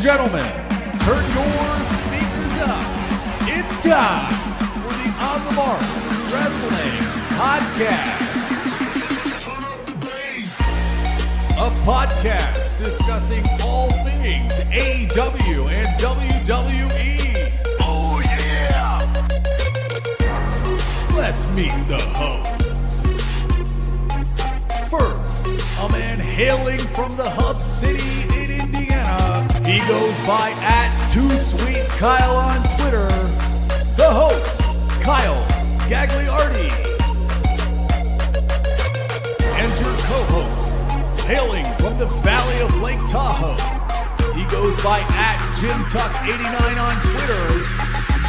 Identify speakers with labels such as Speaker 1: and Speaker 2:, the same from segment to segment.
Speaker 1: gentlemen, turn your speakers up. It's time for the On the Mark Wrestling Podcast. Turn up the bass. A podcast discussing all things AEW and WWE. Oh yeah! Let's meet the hosts. First, a man hailing from the hub city in Indiana. He goes by @TooSweetKyle on Twitter. The host, Kyle Gagliardi. And your co-host, hailing from the valley of Lake Tahoe. He goes by @JimTuck89 on Twitter.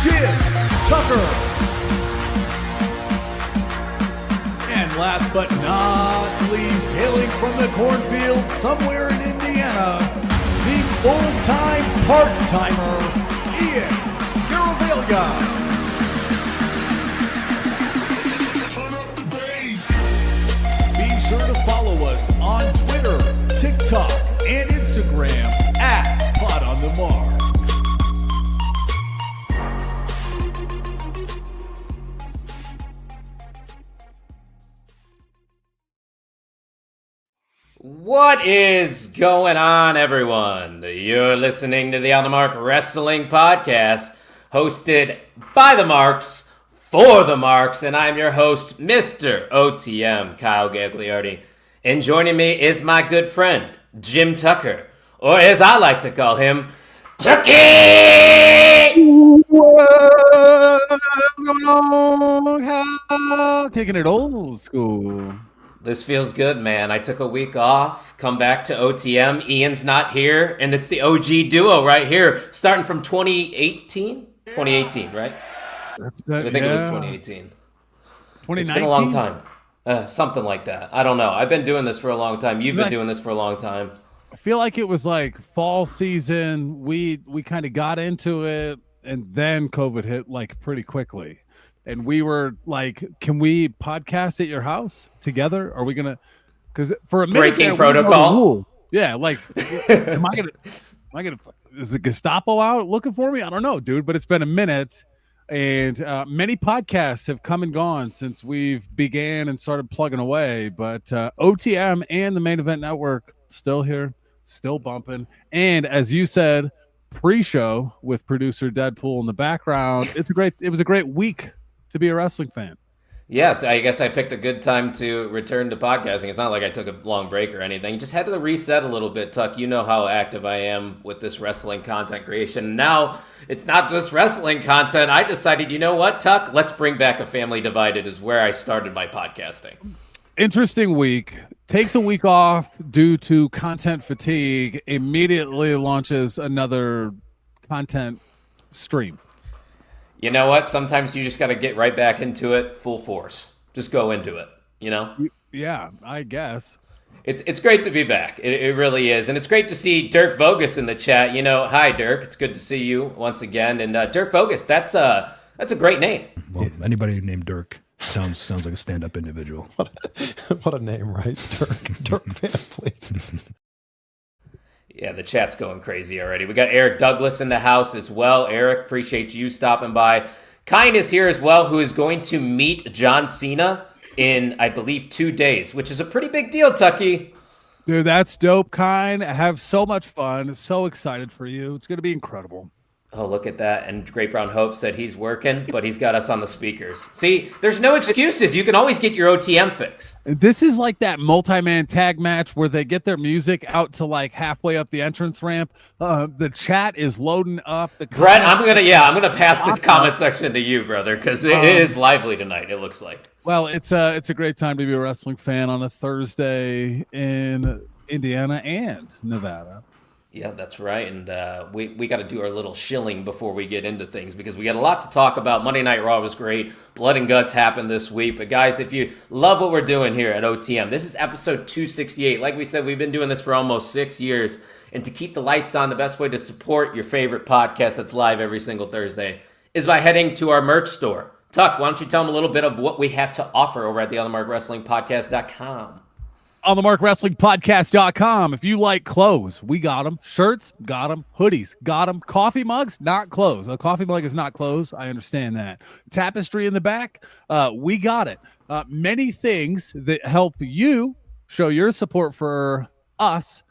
Speaker 1: Jim Tucker. And last but not least, hailing from the cornfield somewhere in Indiana, the full-time part-timer, Ian Garavaglia. Turn up the bass. Be sure to follow us on Twitter, TikTok, and Instagram @PodOnTheMark.
Speaker 2: What is going on, everyone? You're listening to the On the Mark Wrestling Podcast, hosted by the Marks, for the Marks, and I'm your host, Mr. OTM, Kyle Gagliardi. And joining me is my good friend, Jim Tucker, or as I like to call him, Tucky!
Speaker 3: What's going on? Kicking it old school.
Speaker 2: This feels good, man. I took a week off, come back to OTM. Ian's not here, and it's the OG duo right here, starting from 2018? 2018, right?
Speaker 3: That's good.
Speaker 2: I think it was 2018.
Speaker 3: 2019?
Speaker 2: It's been a long time. Something like that. I don't know. I've been doing this for a long time. You've been doing this for a long time.
Speaker 3: I feel like it was like fall season. We kind of got into it, and then COVID hit like pretty quickly. And we were like, can we podcast at your house together? Are we going to, because for a minute,
Speaker 2: breaking protocol.
Speaker 3: Yeah. Like, am I going to, is the Gestapo out looking for me? I don't know, dude, but it's been a minute. And many podcasts have come and gone since we've began and started plugging away. But OTM and the Main Event Network still here, still bumping. And as you said, pre-show with producer Deadpool in the background. It was a great week to be a wrestling fan.
Speaker 2: Yes, I guess I picked a good time to return to podcasting. It's not like I took a long break or anything. Just had to reset a little bit, Tuck. You know how active I am with this wrestling content creation. Now, it's not just wrestling content. I decided, you know what, Tuck? Let's bring back A Family Divided is where I started my podcasting.
Speaker 3: Interesting week. Takes a week off due to content fatigue. Immediately launches another content stream.
Speaker 2: You know what? Sometimes you just got to get right back into it full force. Just go into it, you know?
Speaker 3: Yeah, I guess.
Speaker 2: It's great to be back. It really is. And it's great to see Dirk Vogus in the chat. You know, hi, Dirk. It's good to see you once again. And Dirk Vogus, that's a great name.
Speaker 4: Well, anybody named Dirk sounds like a stand-up individual.
Speaker 5: What a name, right? Dirk Van Fleet.
Speaker 2: Yeah, the chat's going crazy already. We got Eric Douglas in the house as well. Eric, appreciate you stopping by. Kine is here as well, who is going to meet John Cena in, I believe, 2 days, which is a pretty big deal, Tucky.
Speaker 3: Dude, that's dope, Kine. I have so much fun. So excited for you. It's going to be incredible.
Speaker 2: Oh, look at that. And Great Brown Hope said he's working, but he's got us on the speakers. See, there's no excuses. You can always get your OTM fix.
Speaker 3: This is like that multi-man tag match where they get their music out to like halfway up the entrance ramp. The chat is loading up.
Speaker 2: Brett, I'm gonna pass the comment section to you, brother, because it is lively tonight, it looks like.
Speaker 3: Well, it's a great time to be a wrestling fan on a Thursday in Indiana and Nevada.
Speaker 2: Yeah, that's right. And we got to do our little shilling before we get into things because we got a lot to talk about. Monday Night Raw was great. Blood and Guts happened this week. But guys, if you love what we're doing here at OTM, this is episode 268. Like we said, we've been doing this for almost 6 years. And to keep the lights on, the best way to support your favorite podcast that's live every single Thursday is by heading to our merch store. Tuck, why don't you tell them a little bit of what we have to offer over at the On the Mark Wrestling Podcast.com?
Speaker 3: on the markwrestlingpodcast.com. If you like clothes, we got them. Shirts, got them. Hoodies, got them. Coffee mugs, not clothes. A coffee mug is not clothes. I understand that. Tapestry in the back, we got it. Many things that help you show your support for us.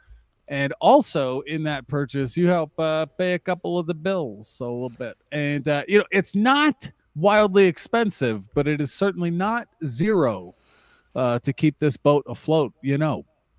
Speaker 3: And also in that purchase, you help pay a couple of the bills, so a little bit. And, it's not wildly expensive, but it is certainly not zero to keep this boat afloat,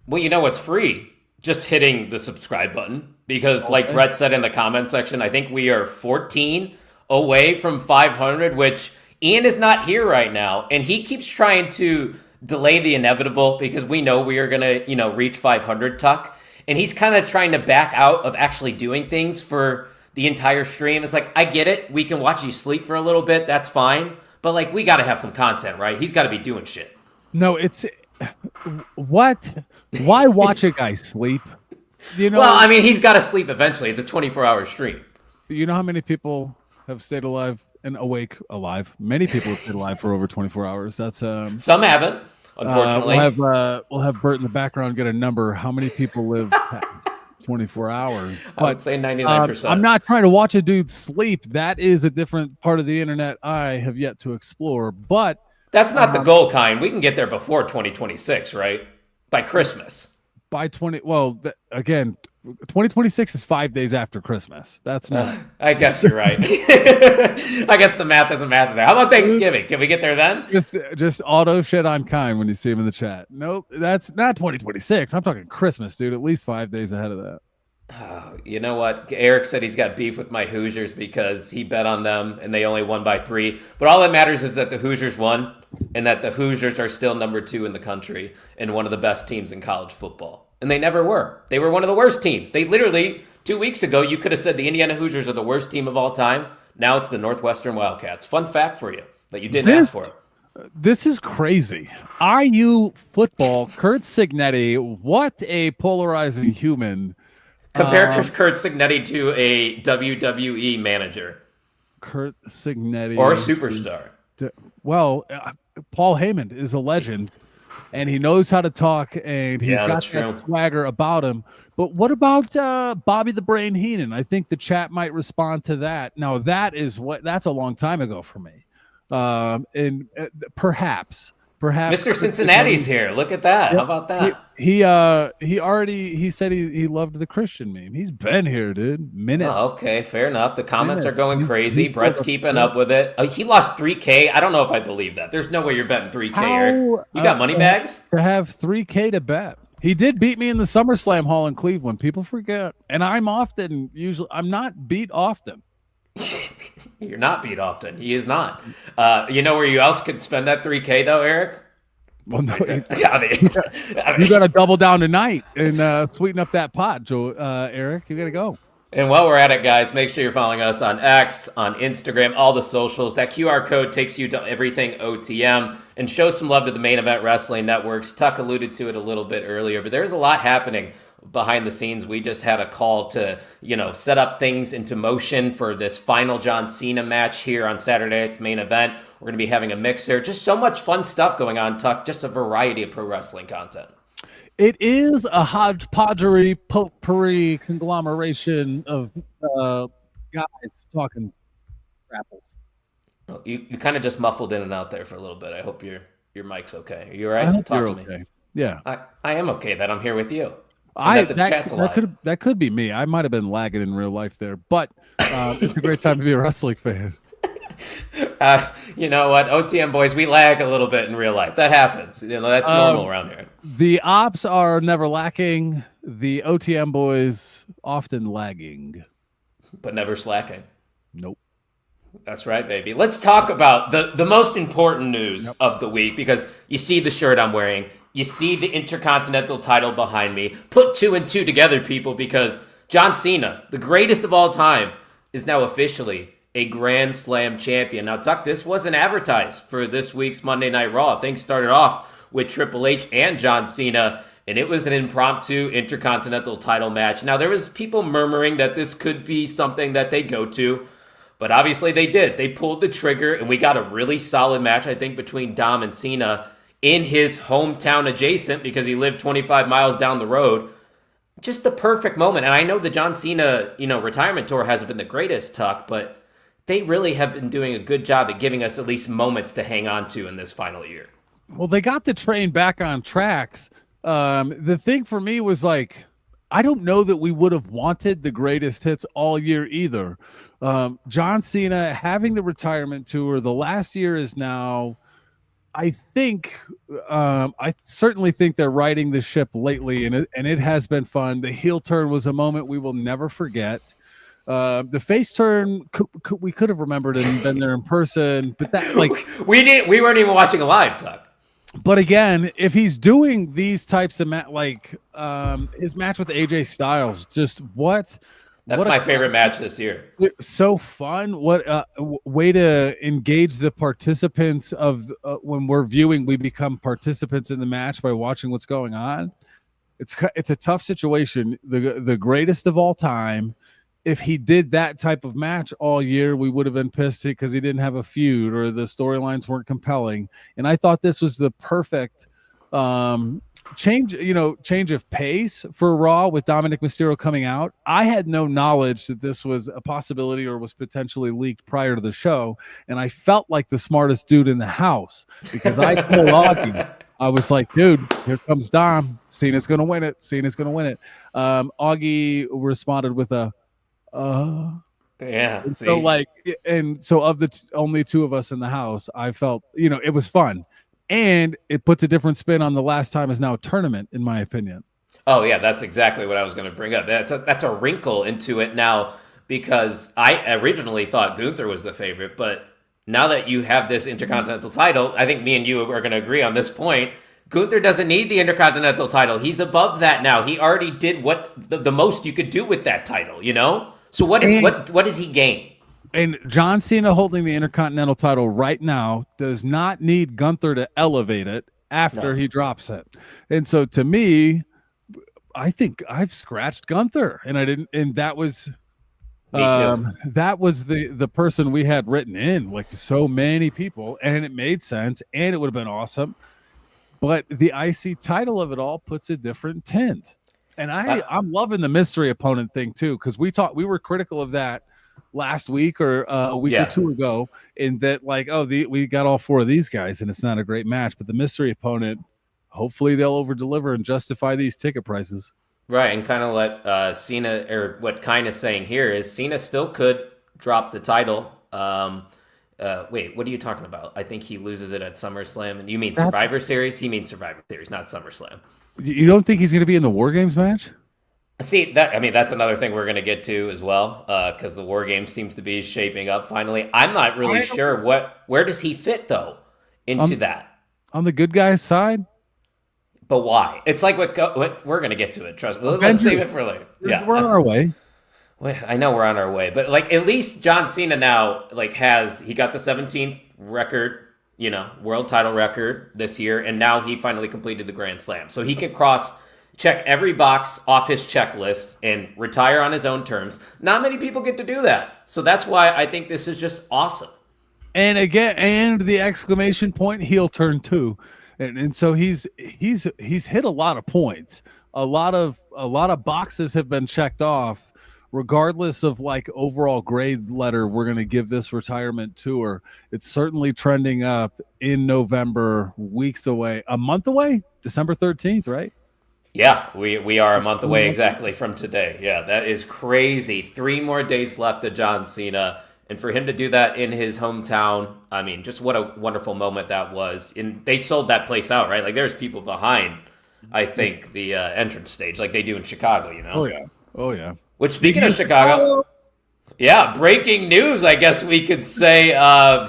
Speaker 2: Well, you know what's free? Just hitting the subscribe button. Because like Brett said in the comment section, I think we are 14 away from 500, which Ian is not here right now. And he keeps trying to delay the inevitable because we know we are going to, reach 500, Tuck. And he's kind of trying to back out of actually doing things for the entire stream. It's like, I get it. We can watch you sleep for a little bit. That's fine. But like, we got to have some content, right? He's got to be doing shit.
Speaker 3: No, it's what? Why watch a guy sleep?
Speaker 2: Well, I mean, he's got to sleep eventually. It's a 24-hour stream.
Speaker 3: You know how many people have stayed alive and alive? Many people have stayed alive for over 24 hours. That's
Speaker 2: some haven't, unfortunately.
Speaker 3: We'll have Bert in the background get a number. How many people live past 24 hours?
Speaker 2: I would say 99%.
Speaker 3: I'm not trying to watch a dude sleep. That is a different part of the internet I have yet to explore. But
Speaker 2: that's not the goal, kind. We can get there before 2026, right? By Christmas.
Speaker 3: By 2026 is 5 days after Christmas. That's not.
Speaker 2: I guess you're right. I guess the math doesn't matter there. How about Thanksgiving? Can we get there then?
Speaker 3: Just auto shit on kind when you see him in the chat. Nope, that's not 2026. I'm talking Christmas, dude. At least 5 days ahead of that.
Speaker 2: Oh, you know what? Eric said he's got beef with my Hoosiers because he bet on them and they only won by 3. But all that matters is that the Hoosiers won and that the Hoosiers are still number 2 in the country and one of the best teams in college football. And they never were. They were one of the worst teams. They literally, 2 weeks ago, you could have said the Indiana Hoosiers are the worst team of all time. Now it's the Northwestern Wildcats. Fun fact for you that you didn't ask for.
Speaker 3: This is crazy. IU football, Kurt Signetti, what a polarizing human.
Speaker 2: Compare Kurt Signetti to a WWE manager.
Speaker 3: Kurt Signetti.
Speaker 2: Or a superstar.
Speaker 3: Well, Paul Heyman is a legend, and he knows how to talk, and he's got that swagger about him. But what about Bobby the Brain Heenan? I think the chat might respond to that. Now, that's a long time ago for me. And perhaps
Speaker 2: Mr. Cincinnati's here. Look at that. How about that?
Speaker 3: He said he loved the Christian meme. He's been here, dude. Minutes.
Speaker 2: Oh, okay, fair enough. The comments are going crazy. Brett's keeping up with it. He lost 3K. I don't know if I believe that. There's no way you're betting 3K, Eric. You got money bags?
Speaker 3: To have 3K to bet. He did beat me in the SummerSlam Hall in Cleveland. People forget. And I'm not beat often.
Speaker 2: You're not beat often. He is not. You know where you else could spend that 3K though, Eric?
Speaker 3: Well, no, you got to double down tonight and sweeten up that pot, Joe. Eric, you got to go.
Speaker 2: And while we're at it, guys, make sure you're following us on X, on Instagram, all the socials. That QR code takes you to everything OTM and show some love to the Main Event Wrestling Networks. Tuck alluded to it a little bit earlier, but there's a lot happening behind the scenes. We just had a call to, set up things into motion for this final John Cena match here on Saturday's Main Event. We're going to be having a mixer. Just so much fun stuff going on, Tuck. Just a variety of pro wrestling content.
Speaker 3: It is a hodgepodgery, potpourri conglomeration of guys talking grapples.
Speaker 2: Oh, you kind of just muffled in and out there for a little bit. I hope your mic's okay. Are you all right?
Speaker 3: I hope
Speaker 2: Talk
Speaker 3: you're
Speaker 2: to
Speaker 3: okay.
Speaker 2: me.
Speaker 3: Yeah.
Speaker 2: I am okay that I'm here with you.
Speaker 3: That could be me. I might have been lagging in real life there, but it's a great time to be a wrestling fan.
Speaker 2: You know what, OTM boys, we lag a little bit in real life. That happens. That's normal around here.
Speaker 3: The ops are never lacking. The OTM boys often lagging,
Speaker 2: but never slacking.
Speaker 3: Nope.
Speaker 2: That's right, baby. Let's talk about the most important news of the week, because you see the shirt I'm wearing. You see the Intercontinental title behind me. Put 2 and 2 together, people, because John Cena, the greatest of all time, is now officially a Grand Slam champion. Now, Tuck, this wasn't advertised for this week's Monday Night Raw. Things started off with Triple H and John Cena, and it was an impromptu Intercontinental title match. Now, there was people murmuring that this could be something that they go to, but obviously they did. They pulled the trigger, and we got a really solid match, I think, between Dom and Cena. in his hometown adjacent because he lived 25 miles down the road. Just the perfect moment. And I know the John Cena, retirement tour hasn't been the greatest, Tuck, but they really have been doing a good job at giving us at least moments to hang on to in this final year.
Speaker 3: Well, they got the train back on tracks. The thing for me was like, I don't know that we would have wanted the greatest hits all year either. John Cena having the retirement tour, the last year is now, I certainly think they're riding the ship lately, and it has been fun. The heel turn was a moment we will never forget. The face turn, we could have remembered and been there in person, but that
Speaker 2: we weren't even watching live, Tuck.
Speaker 3: But again, if he's doing these types of his match with AJ Styles, just what?
Speaker 2: That's my favorite match this year.
Speaker 3: So fun. What way to engage the participants of when we're viewing, we become participants in the match by watching what's going on. It's a tough situation. The greatest of all time. If he did that type of match all year, we would have been pissed because he didn't have a feud or the storylines weren't compelling. And I thought this was the perfect change of pace for Raw with Dominic Mysterio coming out. I had no knowledge that this was a possibility or was potentially leaked prior to the show. And I felt like the smartest dude in the house because I told Augie, I was like, dude, here comes Dom. Cena's going to win it. Augie responded with a,
Speaker 2: yeah.
Speaker 3: So of the only two of us in the house, I felt, it was fun, and it puts a different spin on the last time is now tournament, in my opinion.
Speaker 2: Oh yeah, that's exactly what I was going to bring up. That's a wrinkle into it now, because I originally thought Gunther was the favorite, but now that you have this Intercontinental title, I think me and you are going to agree on this point. Gunther doesn't need the Intercontinental title. He's above that now. He already did what the most you could do with that title, So what does he gain?
Speaker 3: And John Cena holding the Intercontinental title right now does not need Gunther to elevate it after he drops it. And so to me, I think I've scratched Gunther, and I didn't. And that was that was the person we had written in, like so many people, and it made sense, and it would have been awesome. But the IC title of it all puts a different tint. And I'm loving the mystery opponent thing too, because we were critical of that last week or a week or two ago, in that we got all four of these guys and it's not a great match. But the mystery opponent, hopefully they'll over deliver and justify these ticket prices.
Speaker 2: Right, and kind of let Cena, or what kind of saying here is Cena still could drop the title. Wait, what are you talking about? I think he loses it at SummerSlam. And you mean Survivor Series? He means Survivor Series, not SummerSlam.
Speaker 3: You don't think he's going to be in the War Games match?
Speaker 2: See, that's another thing we're going to get to as well, because the War Games seems to be shaping up finally. I'm not really sure where does he fit, though, into that?
Speaker 3: On the good guy's side?
Speaker 2: But why? It's like what we're going to get to it, trust me. Let's save it for later. Yeah,
Speaker 3: we're on our way.
Speaker 2: Well, I know we're on our way, but at least John Cena now he got the 17th record, world title record this year, and now he finally completed the Grand Slam. So he can check every box off his checklist and retire on his own terms. Not many people get to do that. So that's why I think this is just awesome.
Speaker 3: And again, the exclamation point, heel turn too. And so he's hit a lot of points. A lot of boxes have been checked off. Regardless of overall grade letter we're going to give this retirement tour, it's certainly trending up in November, weeks away, a month away, December 13th, right?
Speaker 2: Yeah, we are a month away exactly from today. Yeah, that is crazy. 3 more days left of John Cena, and for him to do that in his hometown, I mean, just what a wonderful moment that was. And they sold that place out, right? There's people behind, I think, the entrance stage, like they do in Chicago,
Speaker 3: Oh yeah.
Speaker 2: Which, speaking of Chicago, breaking news, I guess we could say,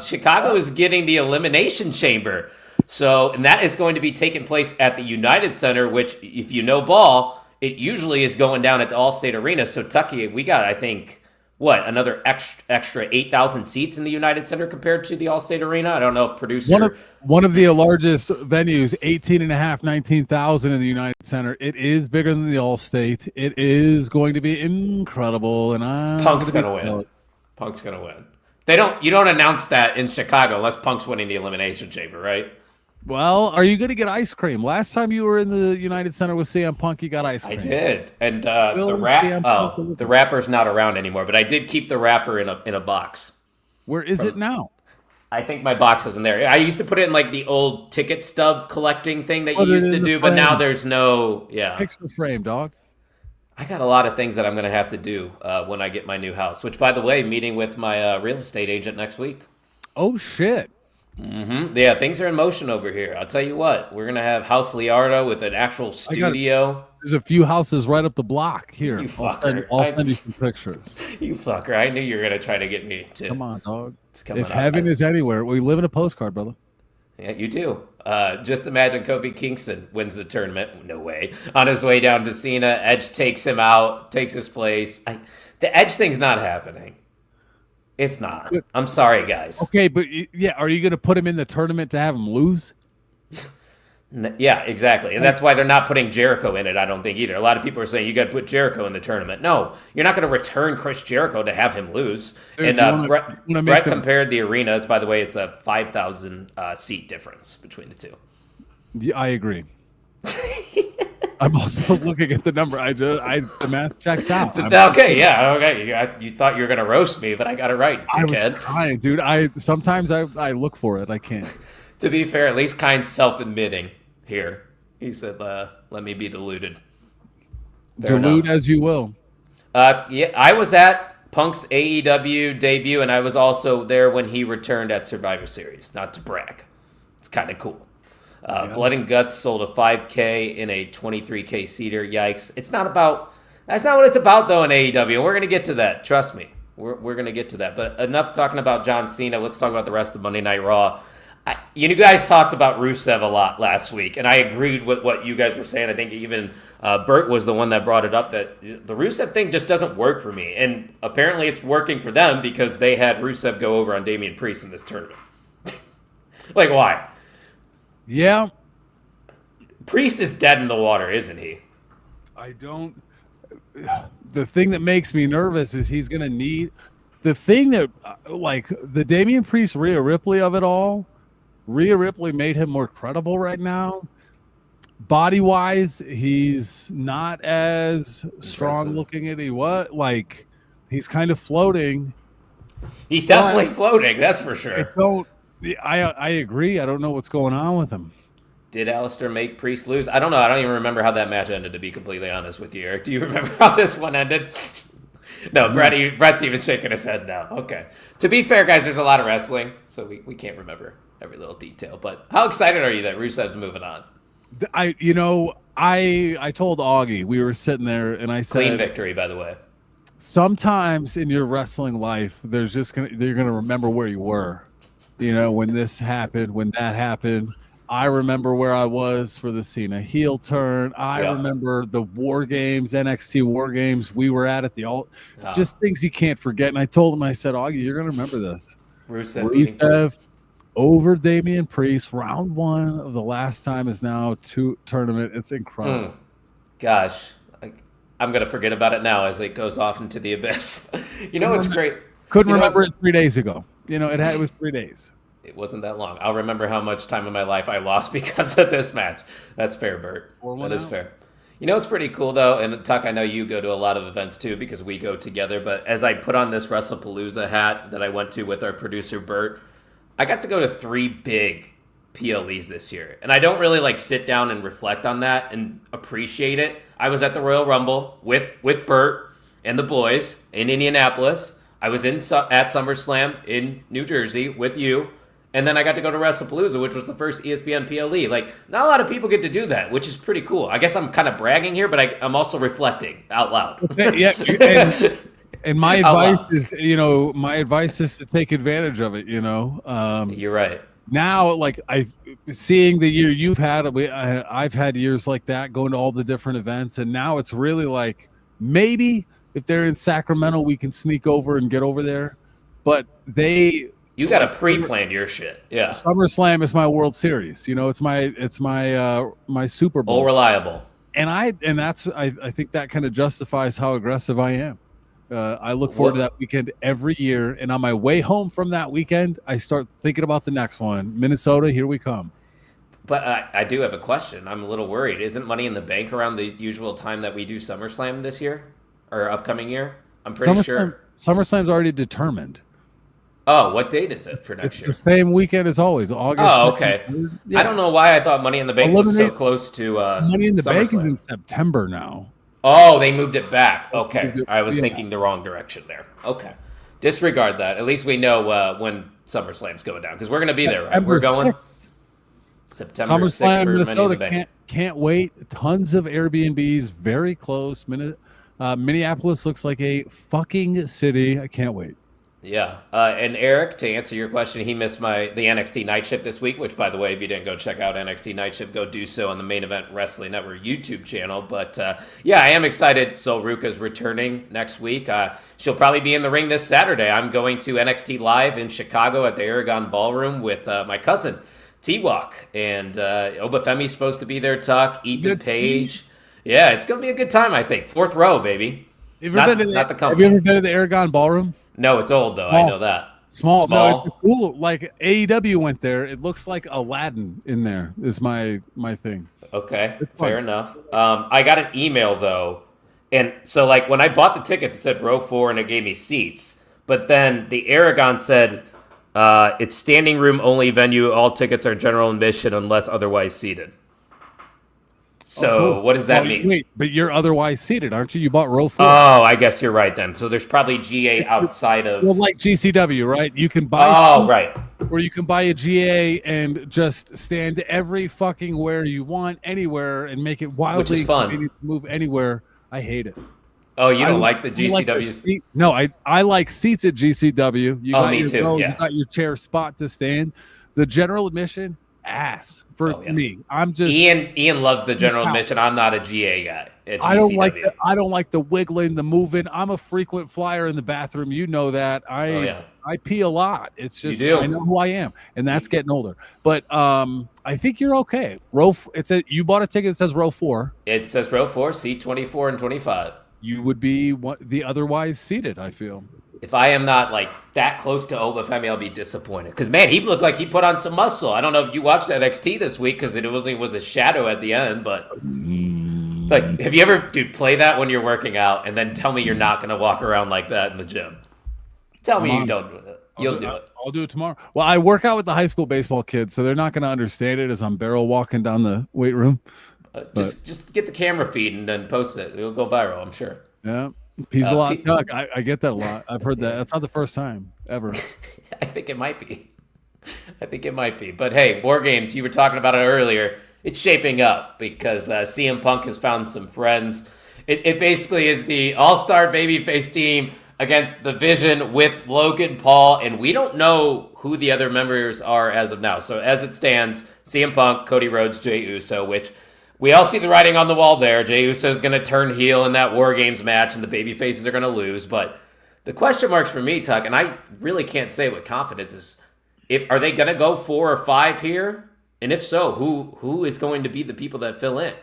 Speaker 2: Chicago is getting the Elimination Chamber. So, and that is going to be taking place at the United Center, which, if you know ball, it usually is going down at the Allstate Arena. So, Tucky, we got, I think, another extra 8,000 seats in the United Center compared to the Allstate Arena? I don't know if producer...
Speaker 3: One of the largest venues, 18,500, 19,000 in the United Center. It is bigger than the Allstate. It is going to be incredible, and
Speaker 2: Punk's going to win. Punk's going to win. You don't announce that in Chicago unless Punk's winning the Elimination Chamber, right?
Speaker 3: Well, are you going to get ice cream? Last time you were in the United Center with CM Punk, you got ice
Speaker 2: I
Speaker 3: cream.
Speaker 2: did, and
Speaker 3: Will
Speaker 2: the
Speaker 3: CM Punk
Speaker 2: the wrapper's not around anymore, but I did keep the wrapper in a box.
Speaker 3: Where is it now?
Speaker 2: I think my box isn't there. I used to put it in like the old ticket stub collecting thing that you
Speaker 3: Put it
Speaker 2: used
Speaker 3: in
Speaker 2: to
Speaker 3: the
Speaker 2: do, but now
Speaker 3: frame.
Speaker 2: there's no. Yeah,
Speaker 3: Picture frame, dog.
Speaker 2: I got a lot of things that I'm gonna have to do when I get my new house. Which, by the way, meeting with my real estate agent next week.
Speaker 3: Oh shit!
Speaker 2: Yeah, things are in motion over here. I'll tell you what, we're gonna have House Liardo with an actual studio.
Speaker 3: There's a few houses right up the block here.
Speaker 2: You
Speaker 3: I'll
Speaker 2: fucker.
Speaker 3: send you some pictures.
Speaker 2: You fucker! I knew you were gonna try to get me to.
Speaker 3: Come on, dog.
Speaker 2: come
Speaker 3: If
Speaker 2: on,
Speaker 3: heaven is anywhere, we live in a postcard, brother.
Speaker 2: Yeah, you do. Just imagine Kofi Kingston wins the tournament. No way. On his way down to Cena, Edge takes him out, takes his place. The Edge thing's not happening. It's not. I'm sorry, guys.
Speaker 3: Okay, but yeah, are you going to put him in the tournament to have him lose?
Speaker 2: Yeah, exactly. And that's why they're not putting Jericho in it, I don't think, either. A lot of people are saying you got to put Jericho in the tournament. No, you're not going to return Chris Jericho to have him lose.
Speaker 3: Dude,
Speaker 2: And Brett
Speaker 3: them...
Speaker 2: compared the arenas. By the way, it's a 5,000 seat difference between the two.
Speaker 3: Yeah, I agree. I'm also looking at the number. The math checks out.
Speaker 2: Okay. You thought you were going to roast me, but I got it right, dickhead.
Speaker 3: I was trying, dude. Sometimes I look for it. I can't.
Speaker 2: To be fair, at least Kind's self-admitting here. He said, let me be deluded.
Speaker 3: Delude as you will.
Speaker 2: Yeah, I was at Punk's AEW debut, and I was also there when he returned at Survivor Series. Not to brag. It's kind of cool. Blood and Guts sold a 5K in a 23K seater. Yikes. That's not what it's about, though, in AEW, and we're going to get to that. Trust me. We're going to get to that. But enough talking about John Cena. Let's talk about the rest of Monday Night Raw. You guys talked about Rusev a lot last week, and I agreed with what you guys were saying. I think even Bert was the one that brought it up, that the Rusev thing just doesn't work for me. And apparently it's working for them because they had Rusev go over on Damian Priest in this tournament. Like, why?
Speaker 3: Yeah.
Speaker 2: Priest is dead in the water, isn't he?
Speaker 3: I don't... The thing that makes me nervous is he's going to need... The thing that, like, the Damian Priest, Rhea Ripley of it all... Rhea Ripley made him more credible right now. Body-wise, he's not as strong looking as he was. Like, he's kind of floating.
Speaker 2: He's definitely floating, that's for sure.
Speaker 3: I agree. I don't know what's going on with him.
Speaker 2: Did Alistair make Priest lose? I don't know. I don't even remember how that match ended, to be completely honest with you, Eric. Do you remember how this one ended? No, Brett's even shaking his head now. Okay. To be fair, guys, there's a lot of wrestling, so we can't remember every little detail. But how excited are you that Rusev's moving on?
Speaker 3: I told Augie, we were sitting there, and I said,
Speaker 2: clean victory, by the way.
Speaker 3: Sometimes in your wrestling life, you're gonna remember where you were. When this happened, when that happened. I remember where I was for the Cena heel turn. I remember the War Games, NXT War Games we were at the just things you can't forget. And I told him, I said, Augie, you're going to remember this. Rusev over Damian Priest, round 1 of the last time is now 2 tournament. It's incredible.
Speaker 2: Gosh, I'm going to forget about it now as it goes off into the abyss. It's great.
Speaker 3: Couldn't remember it 3 days ago. It was 3 days.
Speaker 2: It wasn't that long. I'll remember how much time in my life I lost because of this match. That's fair, Bert. That is fair. It's pretty cool, though, and Tuck, I know you go to a lot of events, too, because we go together, but as I put on this WrestlePalooza hat that I went to with our producer, Bert, I got to go to 3 big PLEs this year, and I don't really, sit down and reflect on that and appreciate it. I was at the Royal Rumble with Bert and the boys in Indianapolis. I was at SummerSlam in New Jersey with you. And then I got to go to WrestlePalooza, which was the first ESPN PLE. Not a lot of people get to do that, which is pretty cool. I guess I'm kind of bragging here, but I'm also reflecting out loud.
Speaker 3: Yeah, and my advice is to take advantage of it.
Speaker 2: You're right.
Speaker 3: Now, seeing the year you've had, I've had years like that, going to all the different events, and now it's really maybe if they're in Sacramento, we can sneak over and get over there, but
Speaker 2: You got to pre-plan your shit. Yeah.
Speaker 3: SummerSlam is my World Series. It's my Super Bowl.
Speaker 2: All reliable.
Speaker 3: And that's I think that kind of justifies how aggressive I am. I look forward to that weekend every year, and on my way home from that weekend, I start thinking about the next one. Minnesota, here we come.
Speaker 2: But I do have a question. I'm a little worried. Isn't Money in the Bank around the usual time that we do SummerSlam this year or upcoming year? I'm pretty sure.
Speaker 3: SummerSlam's already determined.
Speaker 2: Oh, what date is it for next
Speaker 3: It's
Speaker 2: year?
Speaker 3: the same weekend as always. August.
Speaker 2: Oh,
Speaker 3: 2nd,
Speaker 2: okay.
Speaker 3: 3rd. Yeah.
Speaker 2: I don't know why I thought Money in the Bank was so close to
Speaker 3: Money in the Bank is
Speaker 2: SummerSlam.
Speaker 3: in September now.
Speaker 2: Oh, they moved it back. Okay. I was
Speaker 3: Yeah.
Speaker 2: thinking the wrong direction there. Okay. Disregard that. At least we know when SummerSlam's going down because we're going to be there, right? We're going
Speaker 3: 6th.
Speaker 2: September 6th
Speaker 3: SummerSlam,
Speaker 2: for Money in the
Speaker 3: Minnesota.
Speaker 2: Bank.
Speaker 3: Can't wait. Tons of Airbnbs. Very close. Minneapolis looks like a fucking city. I can't wait.
Speaker 2: Yeah. And Eric, to answer your question, he missed the NXT Night Shift this week, which, by the way, if you didn't go check out NXT Night Shift, go do so on the Main Event Wrestling Network YouTube channel. But, yeah, I am excited. Sol Ruka's returning next week. She'll probably be in the ring this Saturday. I'm going to NXT Live in Chicago at the Aragon Ballroom with my cousin, T-Walk. And Obafemi's supposed to be there, Tuck. Ethan Page. Yeah, it's going to be a good time, I think. 4th row, baby.
Speaker 3: Have you ever been to the Aragon Ballroom?
Speaker 2: No, it's old, though. I know that.
Speaker 3: Small. No, it's cool. Like AEW went there. It looks like Aladdin in there is my thing.
Speaker 2: Okay, fair enough. I got an email, though. And so, like, when I bought the tickets, it said row 4, and it gave me seats. But then the Aragon said, it's standing room only venue. All tickets are general admission unless otherwise seated. So what does that mean?
Speaker 3: Wait, but you're otherwise seated, aren't you? You bought row 4.
Speaker 2: Oh, I guess you're right then. So there's probably GA outside of...
Speaker 3: Well, like GCW, right? You can buy...
Speaker 2: Oh, right.
Speaker 3: Or you can buy a GA and just stand every fucking where you want, anywhere, and make it wildly...
Speaker 2: Which is fun.
Speaker 3: convenient to move anywhere. I hate it.
Speaker 2: Oh, you don't like the GCW?
Speaker 3: No, I like seats at GCW.
Speaker 2: Me too, yeah.
Speaker 3: You got your chair spot to stand. The general admission... ass for me. I'm just
Speaker 2: Ian loves the general admission. I'm not a GA guy at GCW.
Speaker 3: I don't like the wiggling, the moving. I'm a frequent flyer in the bathroom. You know that. I pee a lot. It's just I know who I am, and that's getting older. But I think you're okay. You bought a ticket that says row 4.
Speaker 2: It says row 4, seat 24 and 25.
Speaker 3: You would be the otherwise seated, I feel.
Speaker 2: If I am not like that close to Obafemi, I'll be disappointed. Because man, he looked like he put on some muscle. I don't know if you watched NXT this week because it was a shadow at the end. But like, have you ever play that when you're working out and then tell me you're not going to walk around like that in the gym? Tell me you don't do it. You'll do it.
Speaker 3: I'll do it tomorrow. Well, I work out with the high school baseball kids, so they're not going to understand it as I'm barrel walking down the weight room.
Speaker 2: Just get the camera feed and then post it. It'll go viral, I'm sure.
Speaker 3: Yeah. Peas a lot, Tuck. I get that a lot. I've heard that. That's not the first time ever.
Speaker 2: I think it might be. But hey, War Games, you were talking about it earlier. It's shaping up because CM Punk has found some friends. It basically is the all-star babyface team against the Vision with Logan Paul, and we don't know who the other members are as of now. So as it stands, CM Punk, Cody Rhodes, Jey Uso, which... we all see the writing on the wall there. Jey Uso is going to turn heel in that War Games match, and the babyfaces are going to lose. But the question marks for me, Tuck, and I really can't say it with confidence, is are they going to go 4 or 5 here? And if so, who is going to be the people that fill in?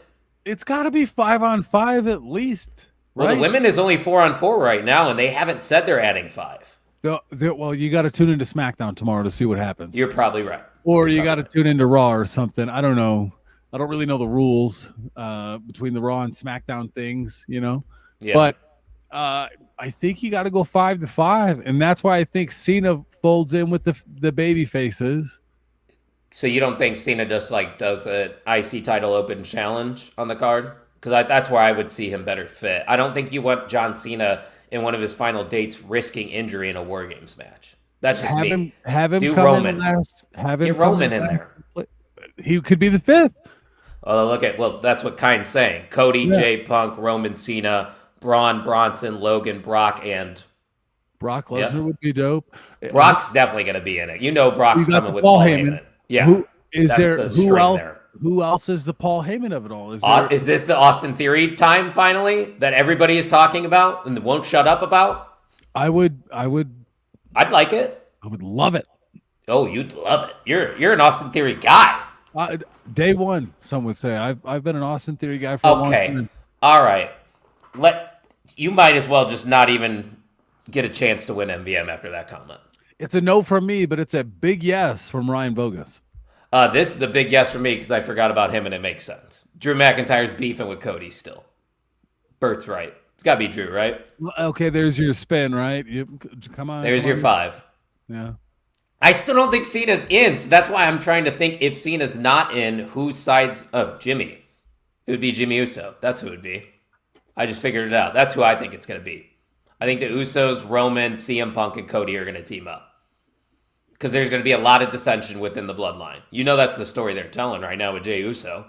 Speaker 3: It's got to be 5-on-5 at least.
Speaker 2: Well,
Speaker 3: right?
Speaker 2: the women is only 4-on-4 right now, and they haven't said they're adding 5.
Speaker 3: Well, you got to tune into SmackDown tomorrow to see what happens.
Speaker 2: You're probably right.
Speaker 3: Or you got to tune into Raw or something. I don't know. I don't really know the rules between the Raw and SmackDown things, you know. Yeah. But I think you got to go 5-5, and that's why I think Cena folds in with the baby faces.
Speaker 2: So you don't think Cena does an IC title open challenge on the card? Because that's where I would see him better fit. I don't think you want John Cena in one of his final dates risking injury in a War Games match. That's just me.
Speaker 3: Have him
Speaker 2: do
Speaker 3: come
Speaker 2: Roman.
Speaker 3: In last. Have him
Speaker 2: get Roman in there.
Speaker 3: He could be the 5th.
Speaker 2: Well, that's what Kyne's saying. Cody, Jay, Punk, Roman, Cena, Braun, Bronson, Logan, Brock, and...
Speaker 3: Brock Lesnar would be dope.
Speaker 2: Brock's definitely going to be in it. You know Brock's coming with Paul Heyman. Yeah.
Speaker 3: Who else is the Paul Heyman of it all?
Speaker 2: Is this the Austin Theory time finally that everybody is talking about and won't shut up about?
Speaker 3: I'd
Speaker 2: like it.
Speaker 3: I would love it.
Speaker 2: Oh, you'd love it. You're an Austin Theory guy.
Speaker 3: Day one, some would say. I've been an Austin Theory guy for a long time.
Speaker 2: All right. You might as well just not even get a chance to win MVM after that comment.
Speaker 3: It's a no from me, but it's a big yes from Ryan Bogus.
Speaker 2: This is a big yes for me because I forgot about him and it makes sense. Drew McIntyre's beefing with Cody still. Bert's right. It's got to be Drew, right?
Speaker 3: Okay, there's your spin, right? Come on.
Speaker 2: There's your 5.
Speaker 3: Yeah.
Speaker 2: I still don't think Cena's in, so that's why I'm trying to think if Cena's not in, whose side's... Oh, Jimmy. It would be Jimmy Uso. That's who it would be. I just figured it out. That's who I think it's going to be. I think the Usos, Roman, CM Punk, and Cody are going to team up. Because there's going to be a lot of dissension within the bloodline. You know that's the story they're telling right now with Jey Uso.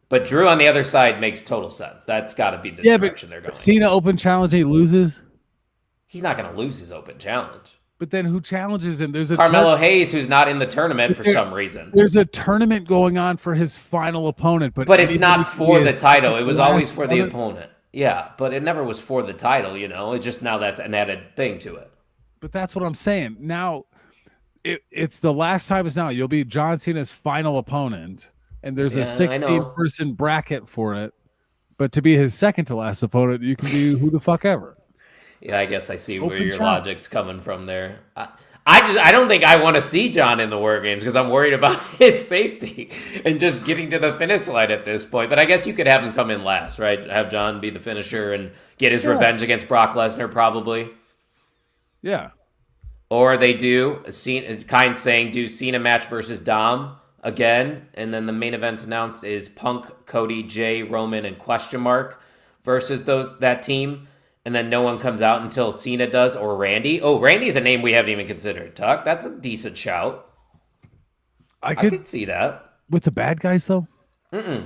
Speaker 2: But Drew on the other side makes total sense. That's got to be the direction they're going.
Speaker 3: Cena open challenge, he loses.
Speaker 2: He's not going to lose his open challenge.
Speaker 3: But then who challenges him? There's a
Speaker 2: Carmelo Hayes, who's not in the tournament for some reason.
Speaker 3: There's a tournament going on for his final opponent,
Speaker 2: but it's not for the title. It was always for the opponent. Yeah, but it never was for the title. It's just now that's an added thing to it.
Speaker 3: But that's what I'm saying. Now, it's the last time is now. You'll be John Cena's final opponent, and there's a 16-person bracket for it. But to be his second to last opponent, you can be who the fuck ever.
Speaker 2: Yeah, I guess I see where your logic's coming from there. I don't think I want to see John in the War Games because I'm worried about his safety and just getting to the finish line at this point. But I guess you could have him come in last, right? Have John be the finisher and get his revenge against Brock Lesnar, probably.
Speaker 3: Yeah.
Speaker 2: Or they do Kind saying do Cena match versus Dom again, and then the main event's announced is Punk, Cody, Jay, Roman, and question mark versus that team. And then no one comes out until Cena does, or Randy. Oh, Randy's a name we haven't even considered, Tuck. That's a decent shout. I could see that.
Speaker 3: With the bad guys, though? Oh.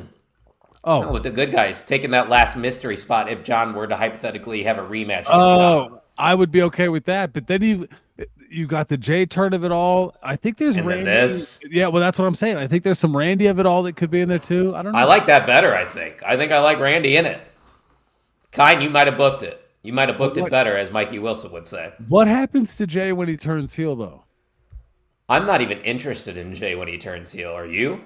Speaker 2: No, with the good guys. Taking that last mystery spot if John were to hypothetically have a rematch.
Speaker 3: I would be okay with that. But then you got the J turn of it all. I think there's Randy. Yeah, well, that's what I'm saying. I think there's some Randy of it all that could be in there, too. I don't know.
Speaker 2: I like that better, I think. I like Randy in it. Kind, you might have booked it. You might have booked it better, as Mikey Wilson would say.
Speaker 3: What happens to Jay when he turns heel, though?
Speaker 2: I'm not even interested in Jay when he turns heel. Are you?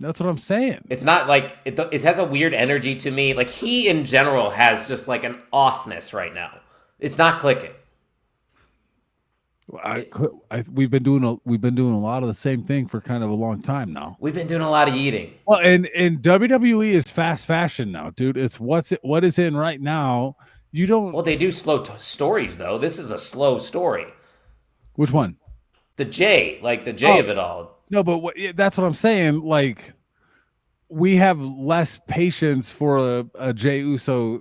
Speaker 3: That's what I'm saying.
Speaker 2: It's not like it has a weird energy to me. Like he in general has just like an offness right now. It's not clicking.
Speaker 3: We've been doing a lot of the same thing for kind of a long time now.
Speaker 2: We've been doing a lot of eating.
Speaker 3: Well, and WWE is fast fashion now, dude. It's what is in right now. You don't.
Speaker 2: Well, they do slow stories though. This is a slow story.
Speaker 3: Which one?
Speaker 2: The J of it all.
Speaker 3: No, but that's what I'm saying. Like, we have less patience for a Jey Uso,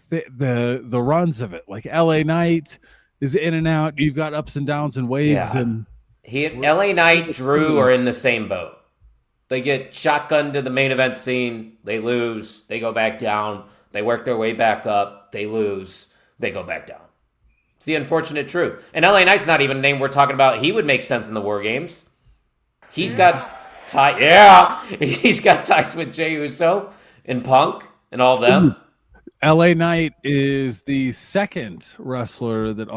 Speaker 3: the runs of it. Like LA Knight is in and out. You've got ups and downs and waves, and
Speaker 2: LA Knight, Drew are in the same boat. They get shotgunned to the main event scene. They lose. They go back down. They work their way back up. They lose. They go back down. It's the unfortunate truth. And LA Knight's not even a name we're talking about. He would make sense in the War Games. He's got ties. Yeah, he's got ties with Jey Uso and Punk and all them.
Speaker 3: LA Knight is the second wrestler that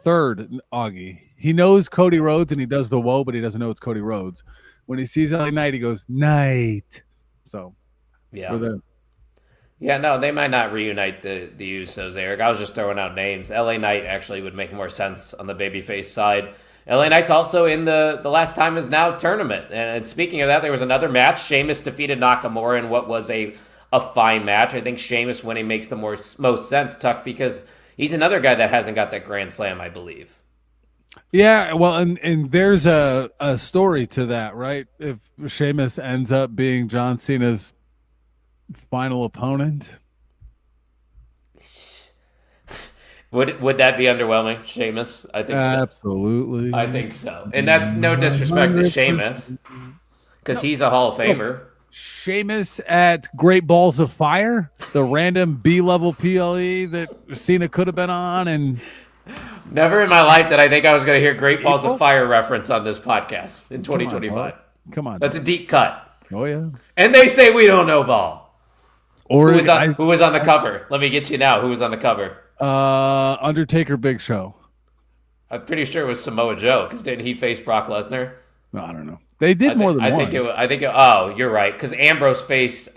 Speaker 3: third Augie. He knows Cody Rhodes and he does the whoa, but he doesn't know it's Cody Rhodes. When he sees LA Knight, he goes, Knight. So,
Speaker 2: yeah. Yeah, no, they might not reunite the Usos, Eric. I was just throwing out names. LA Knight actually would make more sense on the babyface side. LA Knight's also in the Last Time Is Now tournament. And speaking of that, there was another match. Sheamus defeated Nakamura in what was a fine match. I think Sheamus winning makes the most sense, Tuck, because he's another guy that hasn't got that Grand Slam, I believe.
Speaker 3: Yeah, well, and there's a story to that, right? If Sheamus ends up being John Cena's final opponent,
Speaker 2: would that be underwhelming, Sheamus? I think
Speaker 3: absolutely.
Speaker 2: So. I think so, and that's no disrespect to Sheamus, because he's a Hall of Famer.
Speaker 3: Sheamus at Great Balls of Fire, the random B-level PLE that Cena could have been on, and
Speaker 2: never in my life did I think I was going to hear Great Balls of Fire reference on this podcast in 2025.
Speaker 3: Come on,
Speaker 2: that's a deep cut.
Speaker 3: Oh yeah,
Speaker 2: and they say we don't know ball.
Speaker 3: Or
Speaker 2: who was on the cover? Let me get you now. Who was on the cover?
Speaker 3: Undertaker, Big Show.
Speaker 2: I'm pretty sure it was Samoa Joe, because didn't he face Brock Lesnar?
Speaker 3: No, I don't know. They did more than one.
Speaker 2: I think. Oh, you're right. Because Ambrose faced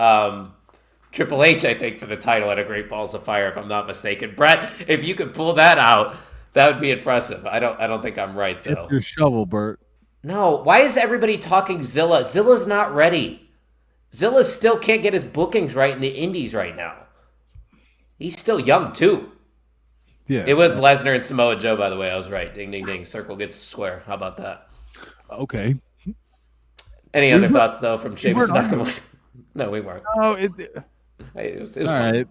Speaker 2: Triple H, I think, for the title at a Great Balls of Fire, if I'm not mistaken. Brett, if you could pull that out, that would be impressive. I don't think I'm right though.
Speaker 3: Your shovel, Bert.
Speaker 2: No, why is everybody talking Zilla? Zilla's not ready. Zilla still can't get his bookings right in the indies right now. He's still young, too.
Speaker 3: Yeah.
Speaker 2: It was Lesnar and Samoa Joe, by the way. I was right. Ding, ding, ding. Circle gets square. How about that?
Speaker 3: Okay.
Speaker 2: Any other thoughts, though, from Sheamus
Speaker 3: weren't
Speaker 2: Nakamura? No, we weren't.
Speaker 3: Oh,
Speaker 2: It was
Speaker 3: all
Speaker 2: fun.
Speaker 3: right.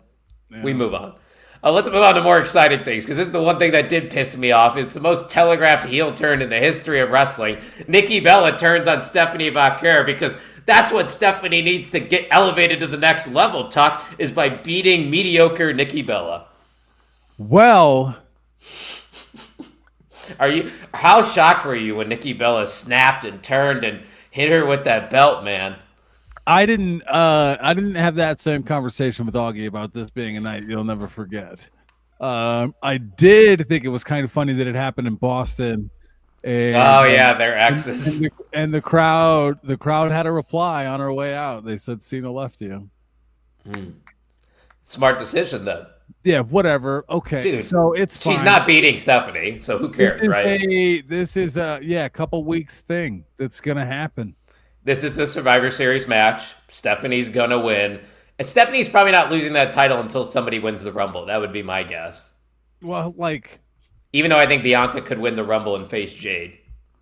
Speaker 2: We move on. Let's move on to more exciting things, because this is the one thing that did piss me off. It's the most telegraphed heel turn in the history of wrestling. Nikki Bella turns on Stephanie Vaquer because that's what Stephanie needs to get elevated to the next level, Tuck, is by beating mediocre Nikki Bella.
Speaker 3: Well,
Speaker 2: How shocked were you when Nikki Bella snapped and turned and hit her with that belt, man?
Speaker 3: I didn't have that same conversation with Augie about this being a night you'll never forget. I did think it was kind of funny that it happened in Boston. And,
Speaker 2: their exes.
Speaker 3: And the crowd had a reply on her way out. They said Cena left you.
Speaker 2: Smart decision, then.
Speaker 3: Yeah, whatever. Okay,
Speaker 2: Dude,
Speaker 3: so it's fine.
Speaker 2: She's not beating Stephanie, so who cares, right?
Speaker 3: This is a couple weeks thing that's gonna happen.
Speaker 2: This is the Survivor Series match. Stephanie's gonna win. And Stephanie's probably not losing that title until somebody wins the Rumble. That would be my guess.
Speaker 3: Well,
Speaker 2: Even though I think Bianca could win the Rumble and face Jade.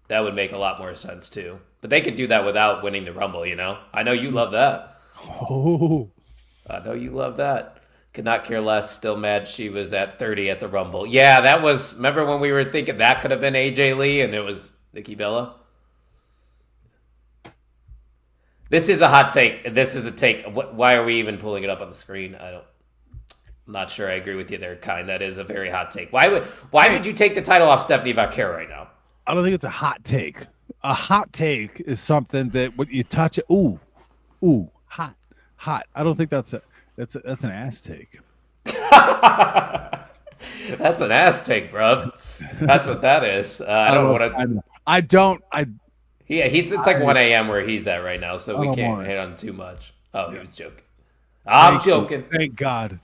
Speaker 2: That would make a lot more sense, too. But they could do that without winning the Rumble, you know? I know you love that.
Speaker 3: oh,
Speaker 2: I know you love that. Could not care less. Still mad she was at 30 at the Rumble. Yeah, that was... Remember when we were thinking that could have been AJ Lee and it was Nikki Bella? This is a hot take. This is a take. Why are we even pulling it up on the screen? I'm not sure I agree with you there, Kind. That is a very hot take. Why would you take the title off Stephanie Vaquer right now?
Speaker 3: I don't think it's a hot take. A hot take is something that when you touch it, ooh, hot. I don't think that's an ass take.
Speaker 2: That's an ass take, bruv. That's what that is. I don't want to.
Speaker 3: I don't.
Speaker 2: Yeah, it's like 1 a.m. where he's at right now, so we can't hit on too much. Oh, he was joking. I'm joking.
Speaker 3: Thank God.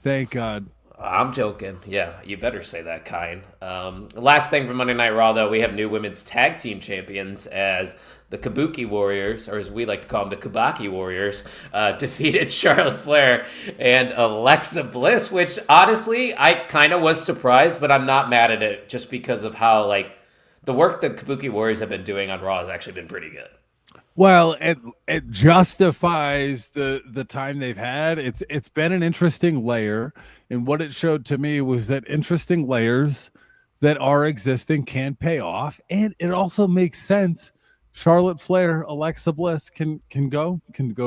Speaker 2: I'm joking. Yeah, you better say that, Kind. Last thing from Monday Night Raw, though, we have new women's tag team champions as the Kabuki Warriors, or as we like to call them, the Kabaki Warriors, defeated Charlotte Flair and Alexa Bliss, which honestly, I kind of was surprised, but I'm not mad at it just because of how, the work the Kabuki Warriors have been doing on Raw has actually been pretty good.
Speaker 3: Well, it justifies the time they've had. It's been an interesting layer, and what it showed to me was that interesting layers that are existing can pay off, and it also makes sense. Charlotte Flair, Alexa Bliss can go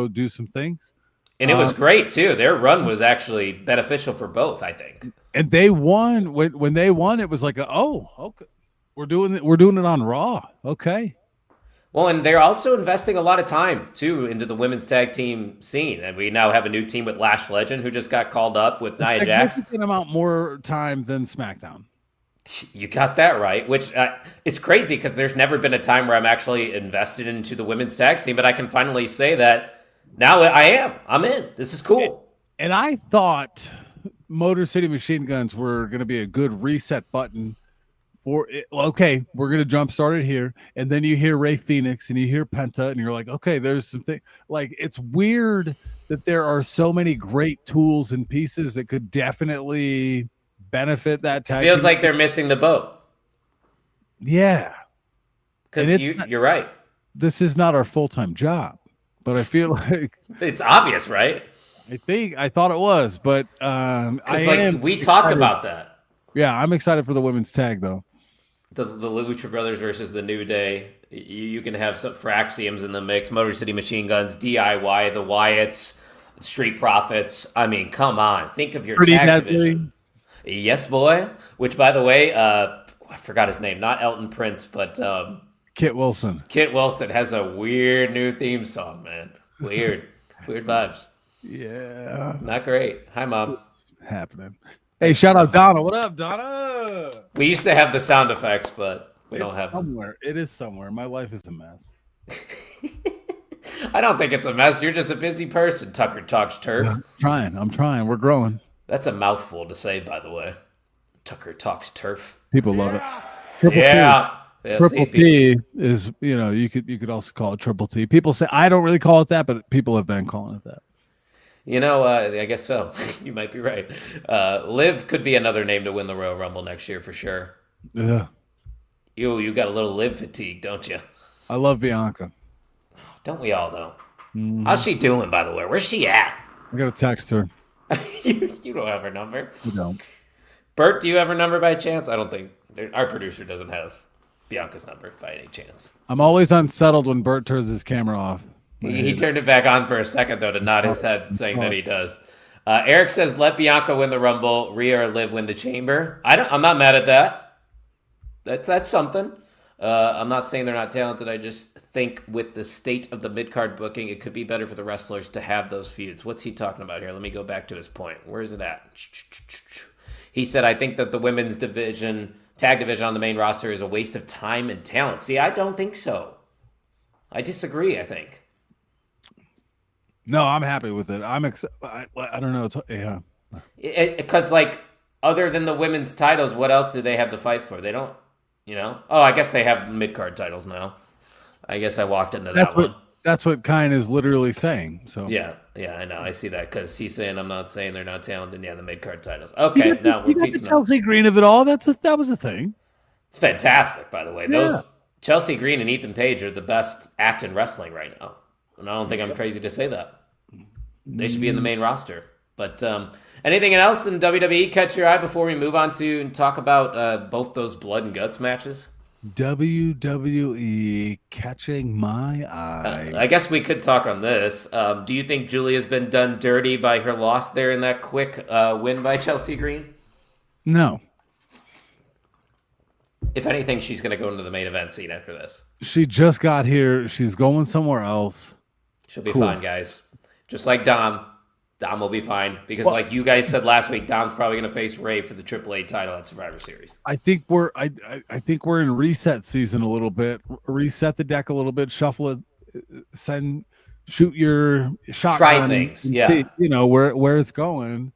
Speaker 3: do some things,
Speaker 2: and it was great too. Their run was actually beneficial for both, I think.
Speaker 3: And they won when they won. It was like, okay, we're doing it on Raw, okay.
Speaker 2: Well, and they're also investing a lot of time, too, into the women's tag team scene. And we now have a new team with Lash Legend, who just got called up with Nia Jax.
Speaker 3: Significant amount more time than SmackDown.
Speaker 2: You got that right, which it's crazy because there's never been a time where I'm actually invested into the women's tag scene, but I can finally say that now I am. I'm in. This is cool.
Speaker 3: And I thought Motor City Machine Guns were going to be a good reset button. Okay, we're gonna jumpstart it here, and then you hear Ray Phoenix and you hear Penta, and you're like, okay, there's something. It's weird that there are so many great tools and pieces that could definitely benefit that tag.
Speaker 2: It feels like they're missing the boat.
Speaker 3: Yeah,
Speaker 2: because you're right.
Speaker 3: This is not our full-time job, but I feel like
Speaker 2: it's obvious, right?
Speaker 3: I thought it was, but
Speaker 2: we talked about that.
Speaker 3: Yeah, I'm excited for the women's tag though.
Speaker 2: The Lucha Brothers versus the New Day. You can have some Fraxioms in the mix. Motor City Machine Guns, DIY, the Wyatts, Street Profits. I mean, come on. Think of your
Speaker 3: Pretty
Speaker 2: tag
Speaker 3: deadly.
Speaker 2: division. Yes, boy. Which, by the way, I forgot his name. Not Elton Prince, but
Speaker 3: Kit Wilson.
Speaker 2: Kit Wilson has a weird new theme song, man. Weird vibes.
Speaker 3: Yeah.
Speaker 2: Not great. Hi, Mom.
Speaker 3: What's happening? Hey, shout out Donna. What up, Donna?
Speaker 2: We used to have the sound effects, but we don't have
Speaker 3: somewhere. It is somewhere. My life is a mess.
Speaker 2: I don't think it's a mess. You're just a busy person, Tucker Talks Turf.
Speaker 3: I'm trying. We're growing.
Speaker 2: That's a mouthful to say, by the way. Tucker Talks Turf.
Speaker 3: People love it.
Speaker 2: Yeah. Yeah,
Speaker 3: Triple
Speaker 2: see,
Speaker 3: T is, you could also call it Triple T. People say I don't really call it that, but people have been calling it that.
Speaker 2: I guess so. You might be right. Liv could be another name to win the Royal Rumble next year for sure.
Speaker 3: Yeah,
Speaker 2: You got a little Liv fatigue, don't you?
Speaker 3: I love Bianca.
Speaker 2: Don't we all though? How's she doing, by the way? Where's she at?
Speaker 3: I got to text her.
Speaker 2: You don't have her number.
Speaker 3: You don't.
Speaker 2: Bert, do you have her number by chance? I don't think our producer doesn't have Bianca's number by any chance.
Speaker 3: I'm always unsettled when Bert turns his camera off.
Speaker 2: He turned it back on for a second though to nod his head, saying that he does. Eric says, "Let Bianca win the Rumble, Rhea or Liv win the Chamber." I'm not mad at that. That's something. I'm not saying they're not talented. I just think with the state of the mid-card booking, it could be better for the wrestlers to have those feuds. What's he talking about here? Let me go back to his point. Where is it at? He said, I think that the women's tag division on the main roster is a waste of time and talent. See, I don't think so. I disagree, I think.
Speaker 3: No, I'm happy with it. I don't know. Yeah.
Speaker 2: Because, other than the women's titles, what else do they have to fight for? They don't. Oh, I guess they have mid-card titles now. I guess I walked into that one.
Speaker 3: That's what Kine is literally saying. So
Speaker 2: yeah, I know. I see that because he's saying I'm not saying they're not talented. Yeah, the mid-card titles. Okay, now we're piecing
Speaker 3: the Chelsea Green of it all. That was a thing.
Speaker 2: It's fantastic, by the way.
Speaker 3: Yeah.
Speaker 2: Those Chelsea Green and Ethan Page are the best act in wrestling right now, and I don't think I'm crazy to say that. They should be in the main roster. But anything else in WWE catch your eye before we move on to and talk about both those blood and guts matches?
Speaker 3: WWE catching my eye.
Speaker 2: I guess we could talk on this. Do you think Julia's been done dirty by her loss there in that quick win by Chelsea Green?
Speaker 3: No.
Speaker 2: If anything, she's going to go into the main event scene after this.
Speaker 3: She just got here. She's going somewhere else.
Speaker 2: She'll be fine, guys. Just like Dom. Dom will be fine because, like you guys said last week, Dom's probably going to face Ray for the AAA title at Survivor Series.
Speaker 3: I think we're in reset season a little bit. Reset the deck a little bit. Shuffle it. Shoot your shot.
Speaker 2: Try things. Yeah.
Speaker 3: See, where it's going.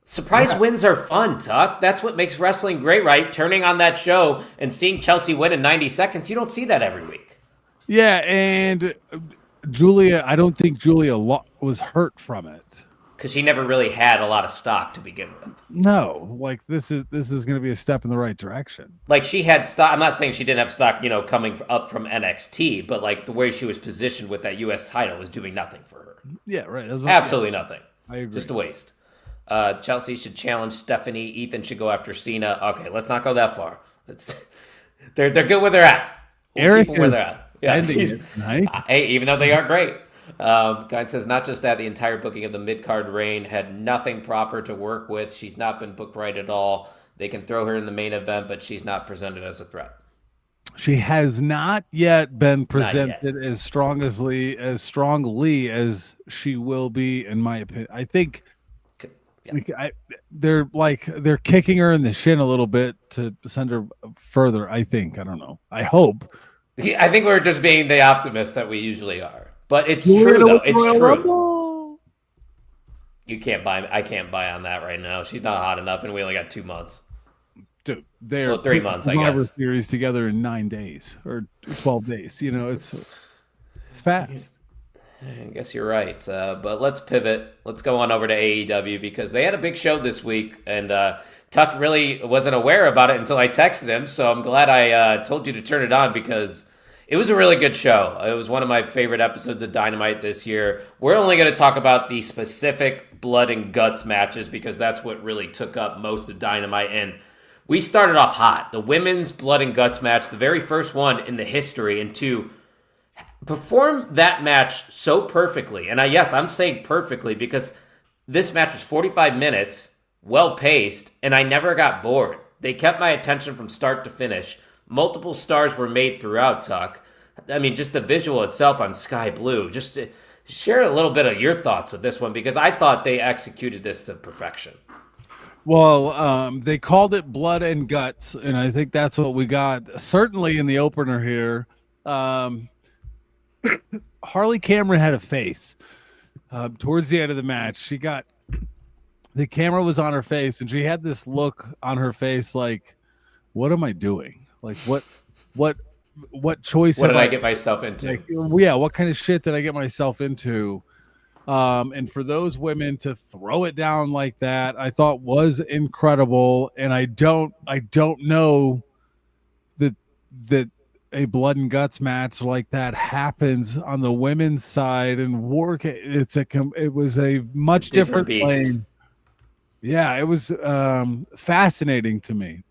Speaker 2: Surprise wins are fun, Tuck. That's what makes wrestling great, right? Turning on that show and seeing Chelsea win in 90 seconds. You don't see that every week.
Speaker 3: Yeah, and Julia, I don't think Julia was hurt from it
Speaker 2: because she never really had a lot of stock to begin with.
Speaker 3: No, this is going to be a step in the right direction.
Speaker 2: Like she had stock. I'm not saying she didn't have stock, coming up from NXT, but the way she was positioned with that U.S. title was doing nothing for her.
Speaker 3: Yeah, right.
Speaker 2: Absolutely nothing.
Speaker 3: I agree.
Speaker 2: Just a waste. Chelsea should challenge Stephanie. Ethan should go after Cena. Okay, let's not go that far. They're good where they're at.
Speaker 3: Eric
Speaker 2: keep them where they're at. Yeah,
Speaker 3: hey,
Speaker 2: even though they are great. Guy says, not just that, the entire booking of the mid-card reign had nothing proper to work with. She's not been booked right at all. They can throw her in the main event, but she's not presented as a threat.
Speaker 3: She has not yet been presented as strongly as she will be, in my opinion. I think they're kicking her in the shin a little bit to send her further. I think. I don't know. I hope.
Speaker 2: Yeah, I think we're just being the optimist that we usually are. But it's true, though. It's true. I can't buy on that right now. She's not hot enough, and we only got 2 months.
Speaker 3: Dude, they're
Speaker 2: 3 months, I guess.
Speaker 3: Series together in 9 days or 12 days. It's fast.
Speaker 2: I guess you're right. But let's pivot. Let's go on over to AEW because they had a big show this week, and Tuck really wasn't aware about it until I texted him. So I'm glad I told you to turn it on because it was a really good show. It was one of my favorite episodes of Dynamite this year. We're only going to talk about the specific blood and guts matches because that's what really took up most of Dynamite. And we started off hot. The women's blood and guts match, the very first one in the history, and to perform that match so perfectly. And I'm saying perfectly because this match was 45 minutes, well-paced, and I never got bored. They kept my attention from start to finish. Multiple stars were made throughout, Tuck. I mean, just the visual itself on Sky Blue. Just to share a little bit of your thoughts with this one because I thought they executed this to perfection.
Speaker 3: Well, they called it blood and guts, and I think that's what we got. Certainly in the opener here, Harley Cameron had a face towards the end of the match. The camera was on her face, and she had this look on her face like, what am I doing? Like what choice
Speaker 2: What
Speaker 3: have
Speaker 2: did I get myself into?
Speaker 3: like, yeah, what kind of shit did I get myself into? And for those women to throw it down like that, I thought was incredible. And I don't know that a blood and guts match like that happens on the women's side and work. It was a much
Speaker 2: Different
Speaker 3: different
Speaker 2: beast.
Speaker 3: lane. Yeah, it was fascinating to me.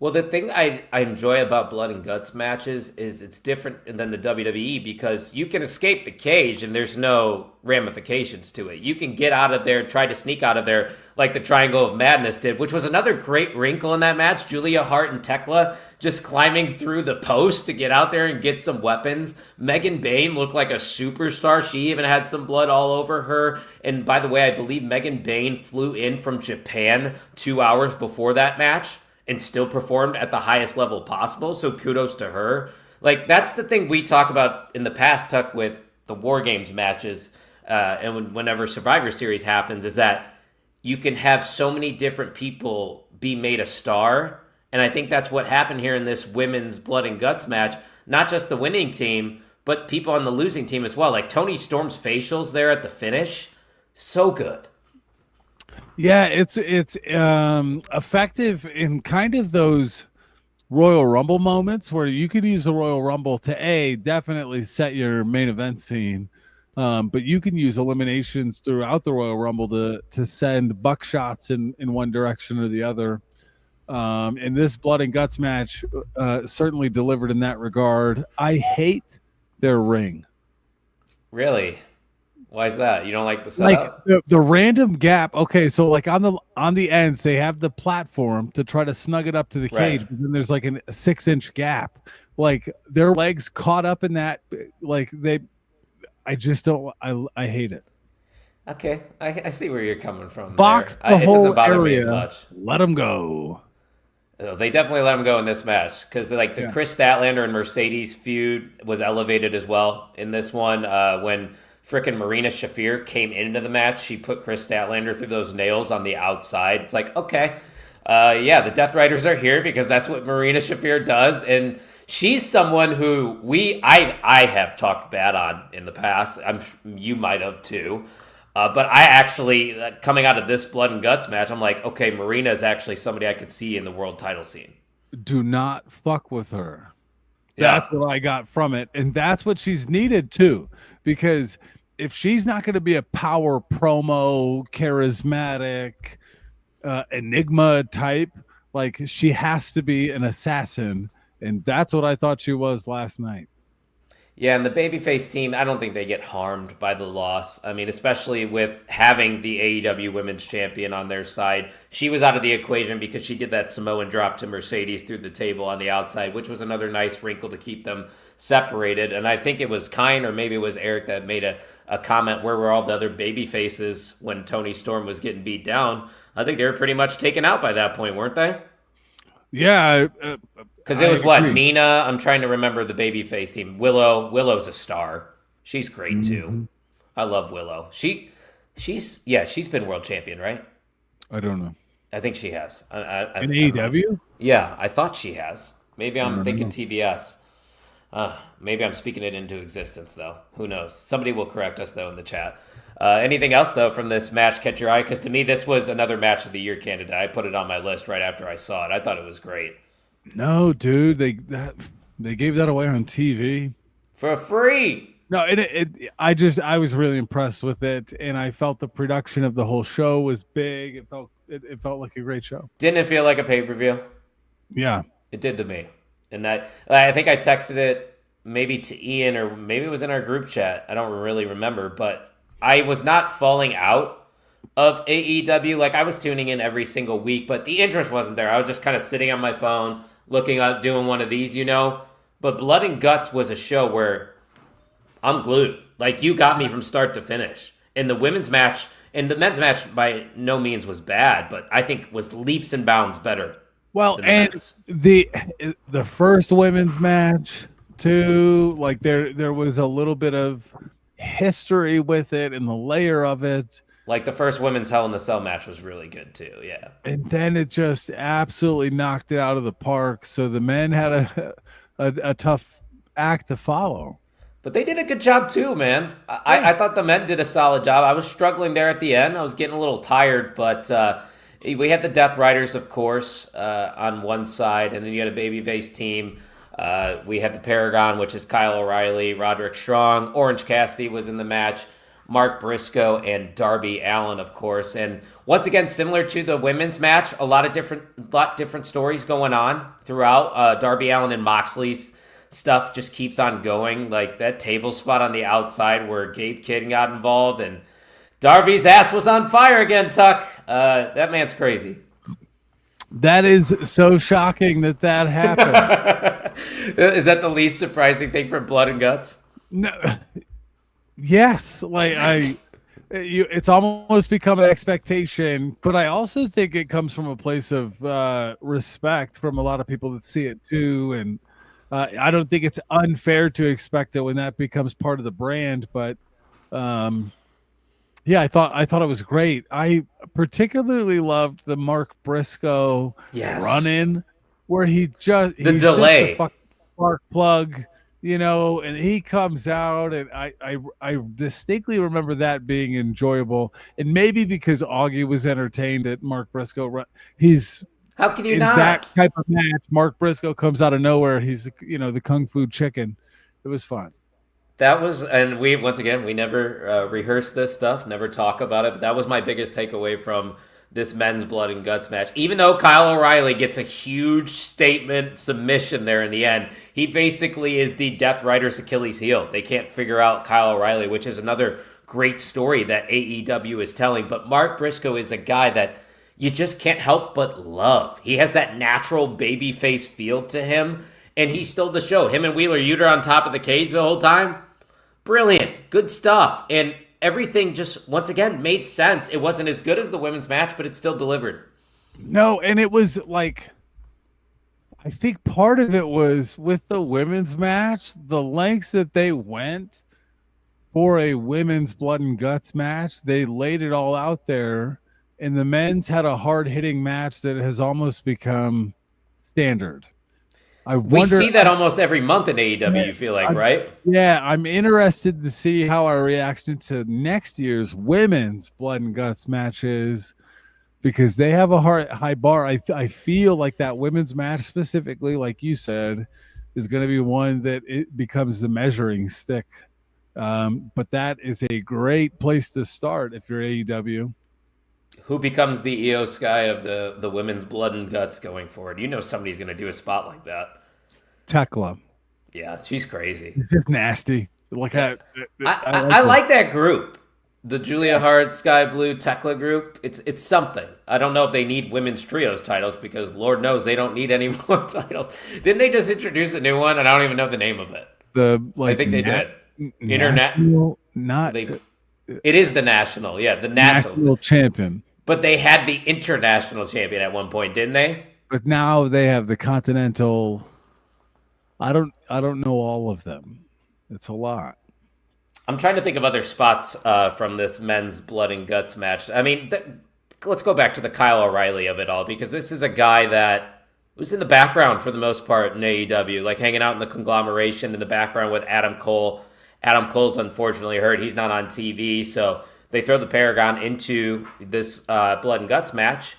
Speaker 2: Well, the thing I enjoy about blood and guts matches is it's different than the WWE because you can escape the cage and there's no ramifications to it. You can get out of there, try to sneak out of there like the Triangle of Madness did, which was another great wrinkle in that match. Julia Hart and Tekla just climbing through the post to get out there and get some weapons. Megan Bayne looked like a superstar. She even had some blood all over her. And by the way, I believe Megan Bayne flew in from Japan 2 hours before that match and still performed at the highest level possible. So kudos to her. Like, that's the thing we talk about in the past, Tuck, with the War Games matches and whenever Survivor Series happens, is that you can have so many different people be made a star. And I think that's what happened here in this women's blood and guts match. Not just the winning team, but people on the losing team as well. Like Toni Storm's facials there at the finish. So good.
Speaker 3: Yeah, it's effective in kind of those Royal Rumble moments where you can use the Royal Rumble to definitely set your main event scene, but you can use eliminations throughout the Royal Rumble to send buckshots in one direction or the other. And this blood and guts match certainly delivered in that regard. I hate their ring.
Speaker 2: Really? Why is that? You don't like the setup?
Speaker 3: Like the random gap. Okay, so like on the ends, they have the platform to try to snug it up to the cage, but then there's like a 6-inch gap. Like their legs caught up in that. Like I just don't. I hate it.
Speaker 2: Okay, I see where you're coming from.
Speaker 3: Box
Speaker 2: there.
Speaker 3: the
Speaker 2: It
Speaker 3: whole
Speaker 2: doesn't bother
Speaker 3: area.
Speaker 2: me as much.
Speaker 3: Let them go.
Speaker 2: They definitely let him go in this match because like the Chris Statlander and Mercedes feud was elevated as well in this one. When frickin' Marina Shafir came into the match, she put Chris Statlander through those nails on the outside. It's like, okay, the Death Riders are here because that's what Marina Shafir does, and she's someone who I have talked bad on in the past. You might have too. But I actually, coming out of this blood and guts match, I'm like, okay, Marina is actually somebody I could see in the world title scene.
Speaker 3: Do not fuck with her.
Speaker 2: Yeah.
Speaker 3: That's what I got from it. And that's what she's needed too. Because if she's not going to be a power promo, charismatic, enigma type, like she has to be an assassin. And that's what I thought she was last night.
Speaker 2: Yeah, and the babyface team, I don't think they get harmed by the loss. I mean, especially with having the AEW Women's Champion on their side. She was out of the equation because she did that Samoan drop to Mercedes through the table on the outside, which was another nice wrinkle to keep them separated. And I think it was Kine or maybe it was Eric that made a comment, where were all the other babyfaces when Toni Storm was getting beat down? I think they were pretty much taken out by that point, weren't they?
Speaker 3: Yeah.
Speaker 2: Because it was what? Mina? I'm trying to remember the babyface team. Willow's a star. She's great too. I love Willow. She's been world champion, right?
Speaker 3: I don't know.
Speaker 2: I think she has.
Speaker 3: In AEW?
Speaker 2: Yeah, I thought she has. Maybe I'm thinking TBS. Maybe I'm speaking it into existence, though. Who knows? Somebody will correct us, though, in the chat. Anything else, though, from this match catch your eye? Because to me, this was another match of the year candidate. I put it on my list right after I saw it. I thought it was great.
Speaker 3: No, dude. They gave that away on TV.
Speaker 2: For free!
Speaker 3: No, I was really impressed with it, and I felt the production of the whole show was big. It felt like a great show.
Speaker 2: Didn't it feel like a pay-per-view?
Speaker 3: Yeah.
Speaker 2: It did to me. And I think I texted it maybe to Ian or maybe it was in our group chat. I don't really remember, but I was not falling out of AEW. Like, I was tuning in every single week, but the interest wasn't there. I was just kind of sitting on my phone, looking up, doing one of these, But Blood and Guts was a show where I'm glued. Like, you got me from start to finish. And the women's match and the men's match by no means was bad, but I think was leaps and bounds better.
Speaker 3: Well, and the first women's match too, like there was a little bit of history with it and the layer of it.
Speaker 2: Like the first women's Hell in a Cell match was really good too. Yeah.
Speaker 3: And then it just absolutely knocked it out of the park. So the men had a tough act to follow.
Speaker 2: But they did a good job too, man. I thought the men did a solid job. I was struggling there at the end. I was getting a little tired, but we had the Death Riders, of course, on one side, and then you had a babyface team. We had the Paragon, which is Kyle O'Reilly, Roderick Strong, Orange Cassidy was in the match, Mark Briscoe, and Darby Allin, of course. And once again, similar to the women's match, a lot different stories going on throughout. Darby Allin and Moxley's stuff just keeps on going. Like that table spot on the outside where Gabe Kidd got involved and Darby's ass was on fire again, Tuck. That man's crazy.
Speaker 3: That is so shocking that happened.
Speaker 2: Is that the least surprising thing for Blood and Guts?
Speaker 3: No. Yes. Like it's almost become an expectation, but I also think it comes from a place of respect from a lot of people that see it too. And I don't think it's unfair to expect it when that becomes part of the brand, but yeah, I thought it was great. I particularly loved the Mark Briscoe run-in where he's delay, just a fucking spark plug, and he comes out, and I distinctly remember that being enjoyable, and maybe because Augie was entertained at Mark Briscoe.
Speaker 2: How can you
Speaker 3: in
Speaker 2: not?
Speaker 3: That type of match, Mark Briscoe comes out of nowhere. He's the Kung Fu Chicken. It was fun.
Speaker 2: That was, and we never rehearse this stuff, never talk about it. But that was my biggest takeaway from this men's Blood and Guts match. Even though Kyle O'Reilly gets a huge statement submission there in the end, he basically is the Death Riders' Achilles heel. They can't figure out Kyle O'Reilly, which is another great story that AEW is telling. But Mark Briscoe is a guy that you just can't help but love. He has that natural babyface feel to him, and he stole the show. Him and Wheeler Yuta on top of the cage the whole time. Brilliant. Good stuff. And everything just, once again, made sense. It wasn't as good as the women's match, but it still delivered.
Speaker 3: No, and it was like, I think part of it was with the women's match, the lengths that they went for a women's Blood and Guts match, they laid it all out there. And the men's had a hard-hitting match that has almost become standard.
Speaker 2: We see that almost every month in AEW, you feel like, right?
Speaker 3: Yeah, I'm interested to see how our reaction to next year's women's Blood and Guts matches, because they have a high bar. I feel like that women's match specifically, like you said, is going to be one that it becomes the measuring stick. But that is a great place to start if you're AEW.
Speaker 2: Who becomes the Io Sky of the women's Blood and Guts going forward? You know somebody's going to do a spot like that.
Speaker 3: Tekla.
Speaker 2: Yeah, she's crazy.
Speaker 3: It's just nasty. Like
Speaker 2: I like that group. The Julia Hart, Sky Blue, Tekla group. It's something. I don't know if they need women's trios titles because Lord knows they don't need any more titles. Didn't they just introduce a new one? And I don't even know the name of it. I think they did.
Speaker 3: International, not.
Speaker 2: It is the national. Yeah, the national
Speaker 3: champion.
Speaker 2: But they had the international champion at one point, didn't they?
Speaker 3: But now they have the continental. I don't know all of them. It's a lot.
Speaker 2: I'm trying to think of other spots from this men's Blood and Guts match. I mean, let's go back to the Kyle O'Reilly of it all, because this is a guy that was in the background for the most part in AEW, like hanging out in the conglomeration in the background with Adam Cole. Adam Cole's unfortunately hurt. He's not on TV, so they throw the Paragon into this Blood and Guts match.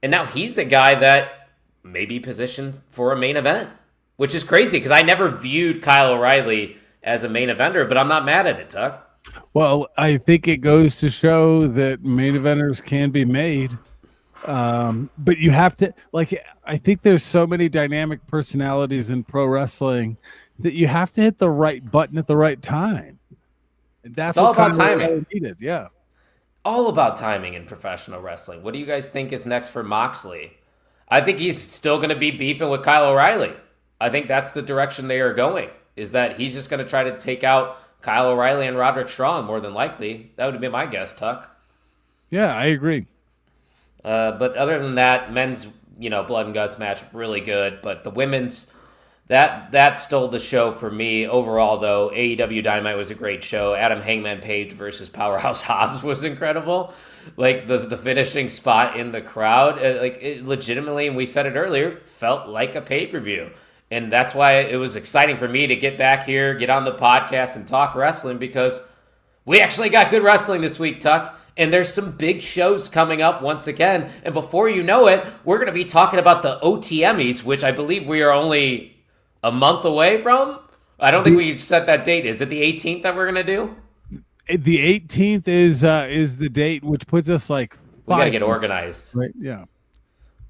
Speaker 2: And now he's a guy that may be positioned for a main event, which is crazy because I never viewed Kyle O'Reilly as a main eventer, but I'm not mad at it, Tuck.
Speaker 3: Well, I think it goes to show that main eventers can be made. But you have to, I think there's so many dynamic personalities in pro wrestling that you have to hit the right button at the right time. And that's
Speaker 2: all about timing.
Speaker 3: Needed. Yeah.
Speaker 2: All about timing in professional wrestling. What do you guys think is next for Moxley? I think he's still going to be beefing with Kyle O'Reilly. I think that's the direction they are going, is that he's just going to try to take out Kyle O'Reilly and Roderick Strong, more than likely. That would be my guess, Tuck.
Speaker 3: Yeah, I agree.
Speaker 2: But other than that, men's, Blood and Guts match, really good. But the women's That stole the show for me overall, though. AEW Dynamite was a great show. Adam Hangman Page versus Powerhouse Hobbs was incredible. Like the finishing spot in the crowd, it legitimately, and we said it earlier, felt like a pay-per-view. And that's why it was exciting for me to get back here, get on the podcast, and talk wrestling, because we actually got good wrestling this week, Tuck. And there's some big shows coming up once again. And before you know it, we're going to be talking about the OTMEs, which I believe we are only a month away from. I don't think we set that date. Is it the 18th that we're going to do?
Speaker 3: The 18th is the date, which puts us like
Speaker 2: we got to get organized.
Speaker 3: Right? Yeah.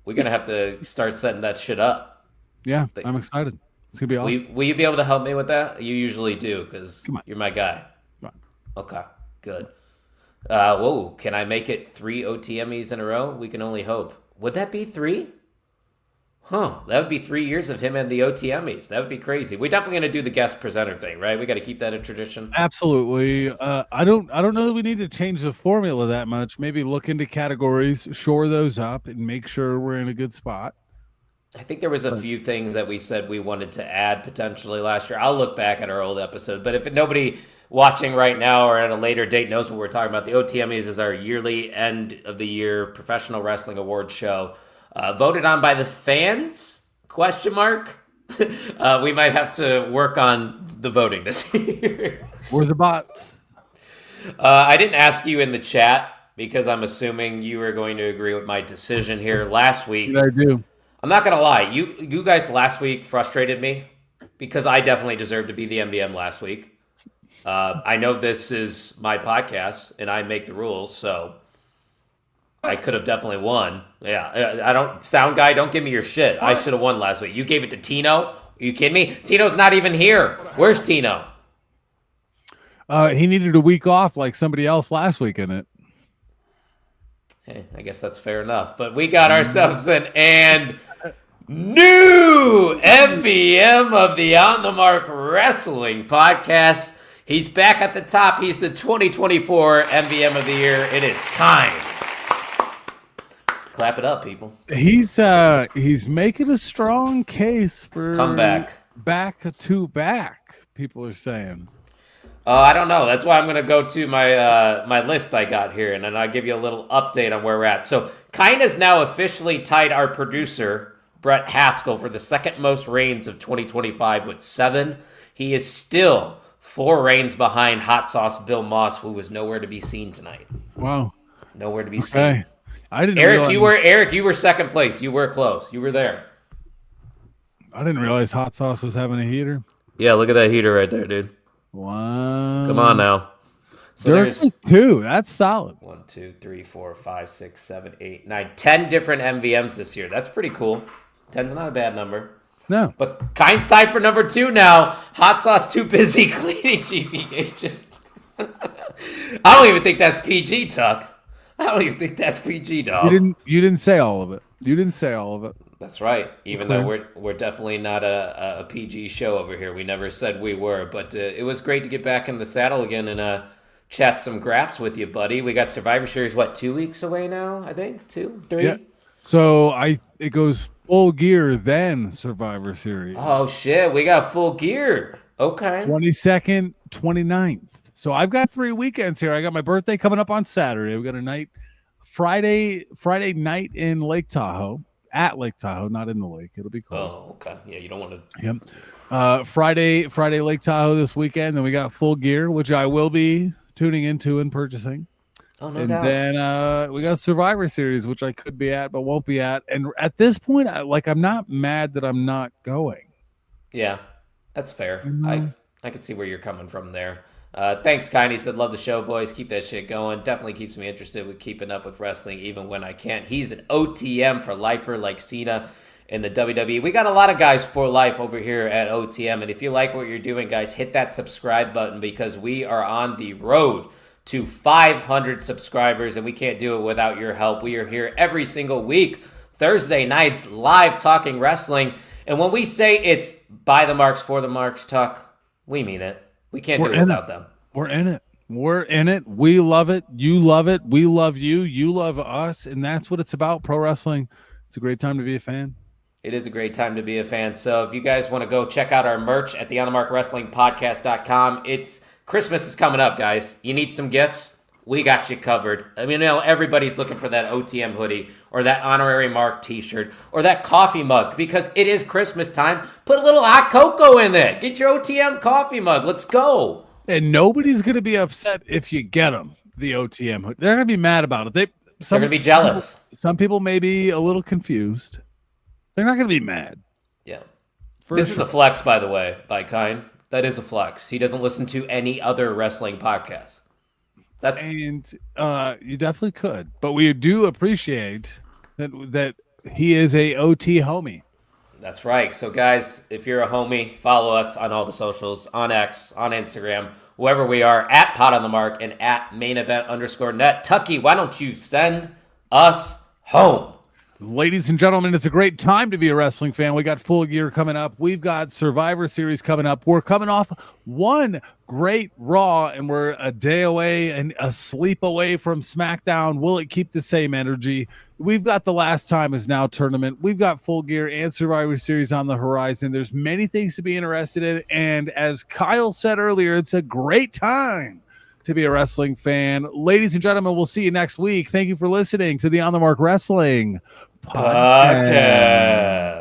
Speaker 2: We're going to have to start setting that shit up.
Speaker 3: Yeah, I'm excited. It's going to be awesome.
Speaker 2: Will you be able to help me with that? You usually do, because you're my guy.
Speaker 3: Come on.
Speaker 2: Okay, good. Whoa, can I make it 3 OTMEs in a row? We can only hope. Would that be 3? Huh, that would be 3 years of him and the OTMEs. That would be crazy. We're definitely going to do the guest presenter thing, right? We got to keep that a tradition.
Speaker 3: Absolutely. I don't know that we need to change the formula that much. Maybe look into categories, shore those up, and make sure we're in a good spot.
Speaker 2: I think there was a few things that we said we wanted to add potentially last year. I'll look back at our old episode, but if nobody watching right now or at a later date knows what we're talking about, the OTMEs is our yearly end of the year professional wrestling award show. Voted on by the fans? Question mark. We might have to work on the voting this year.
Speaker 3: Where's the bots?
Speaker 2: I didn't ask you in the chat because I'm assuming you were going to agree with my decision here last week.
Speaker 3: I do.
Speaker 2: I'm not gonna lie. You guys last week frustrated me because I definitely deserved to be the MVM last week. I know this is my podcast and I make the rules, so I could have definitely won. Yeah, I don't. Sound guy, don't give me your shit. I should have won last week. You gave it to Tino. Are you kidding me? Tino's not even here. Where's Tino?
Speaker 3: He needed a week off like somebody else last week, in it.
Speaker 2: Hey, I guess that's fair enough. But we got ourselves an new MVM of the On the Mark Wrestling Podcast. He's back at the top. He's the 2024 MVM of the year. It is Kind. Clap it up, people.
Speaker 3: He's making a strong case for
Speaker 2: comeback.
Speaker 3: Back to back, people are saying.
Speaker 2: I don't know. That's why I'm going to go to my list I got here, and then I'll give you a little update on where we're at. So, Kind has now officially tied our producer, Brett Haskell, for the second most reigns of 2025 with 7. He is still 4 reigns behind Hot Sauce Bill Moss, who was nowhere to be seen tonight.
Speaker 3: Wow.
Speaker 2: Nowhere to be seen.
Speaker 3: I didn't
Speaker 2: Eric, you were second place. You were close. You were there.
Speaker 3: I didn't realize Hot Sauce was having a heater.
Speaker 2: Yeah, look at that heater right there, dude.
Speaker 3: Wow.
Speaker 2: Come on now. So
Speaker 3: there's 2. That's solid.
Speaker 2: 1, 2, 3, 4, 5, 6, 7, 8, 9, 10 different MVMs this year. That's pretty cool. 10's not a bad number.
Speaker 3: No.
Speaker 2: But Kind's tied for number 2 now. Hot Sauce too busy cleaning GP. Just I don't even think that's PG, Tuck. I don't even think that's PG, dog.
Speaker 3: You didn't say all of it. You didn't say all of it.
Speaker 2: That's right. Even though we're definitely not a PG show over here. We never said we were. But it was great to get back in the saddle again and chat some graps with you, buddy. We got Survivor Series, 2 weeks away now, I think? 2, 3?
Speaker 3: Yeah. So it goes Full Gear, then Survivor Series.
Speaker 2: Oh, shit. We got Full Gear. Okay.
Speaker 3: 22nd, 29th. So I've got 3 weekends here. I got my birthday coming up on Saturday. We got a night Friday night in Lake Tahoe, at Lake Tahoe, not in the lake. It'll be cold.
Speaker 2: Oh, okay. Yeah, you don't want to.
Speaker 3: Yep. Friday Lake Tahoe this weekend. Then we got Full Gear, which I will be tuning into and purchasing.
Speaker 2: Oh, no doubt.
Speaker 3: Then we got Survivor Series, which I could be at but won't be at. And at this point, I'm not mad that I'm not going.
Speaker 2: Yeah, that's fair.
Speaker 3: Mm-hmm.
Speaker 2: I can see where you're coming from there. Thanks, Kind. He said, love the show, boys. Keep that shit going. Definitely keeps me interested with keeping up with wrestling, even when I can't. He's an OTM for lifer like Cena in the WWE. We got a lot of guys for life over here at OTM. And if you like what you're doing, guys, hit that subscribe button because we are on the road to 500 subscribers, and we can't do it without your help. We are here every single week, Thursday nights, live talking wrestling. And when we say it's by the marks, for the marks, Tuck, we mean it. We can't do it without them.
Speaker 3: We're in it. We're in it. We love it. You love it. We love you. You love us. And that's what it's about. Pro wrestling. It's a great time to be a fan.
Speaker 2: It is a great time to be a fan. So if you guys want to go check out our merch at the onthemarkwrestlingpodcast.com, Christmas is coming up, guys. You need some gifts? We got you covered. I mean, everybody's looking for that OTM hoodie or that honorary Mark t-shirt or that coffee mug because it is Christmas time. Put a little hot cocoa in it. Get your OTM coffee mug. Let's go.
Speaker 3: And nobody's going to be upset if you get them, the OTM hoodie. They're going to be mad about it. They're going
Speaker 2: to be jealous.
Speaker 3: Some people may be a little confused. They're not going to be mad.
Speaker 2: Yeah. This is a flex, by the way, by Kine. That is a flex. He doesn't listen to any other wrestling podcast.
Speaker 3: And you definitely could, but we do appreciate that he is a OT homie.
Speaker 2: That's right. So, guys, if you're a homie, follow us on all the socials, on X, on Instagram, wherever we are, at Pot on the Mark and at mainevent_net. Tucky, why don't you send us home?
Speaker 3: Ladies and gentlemen, it's a great time to be a wrestling fan. We got Full Gear coming up. We've got Survivor Series coming up. We're coming off one great Raw, and we're a day away and a sleep away from SmackDown. Will it keep the same energy? We've got the Last Time Is Now tournament. We've got Full Gear and Survivor Series on the horizon. There's many things to be interested in, and as Kyle said earlier, it's a great time to be a wrestling fan. Ladies and gentlemen, we'll see you next week. Thank you for listening to the On the Mark Wrestling Podcast.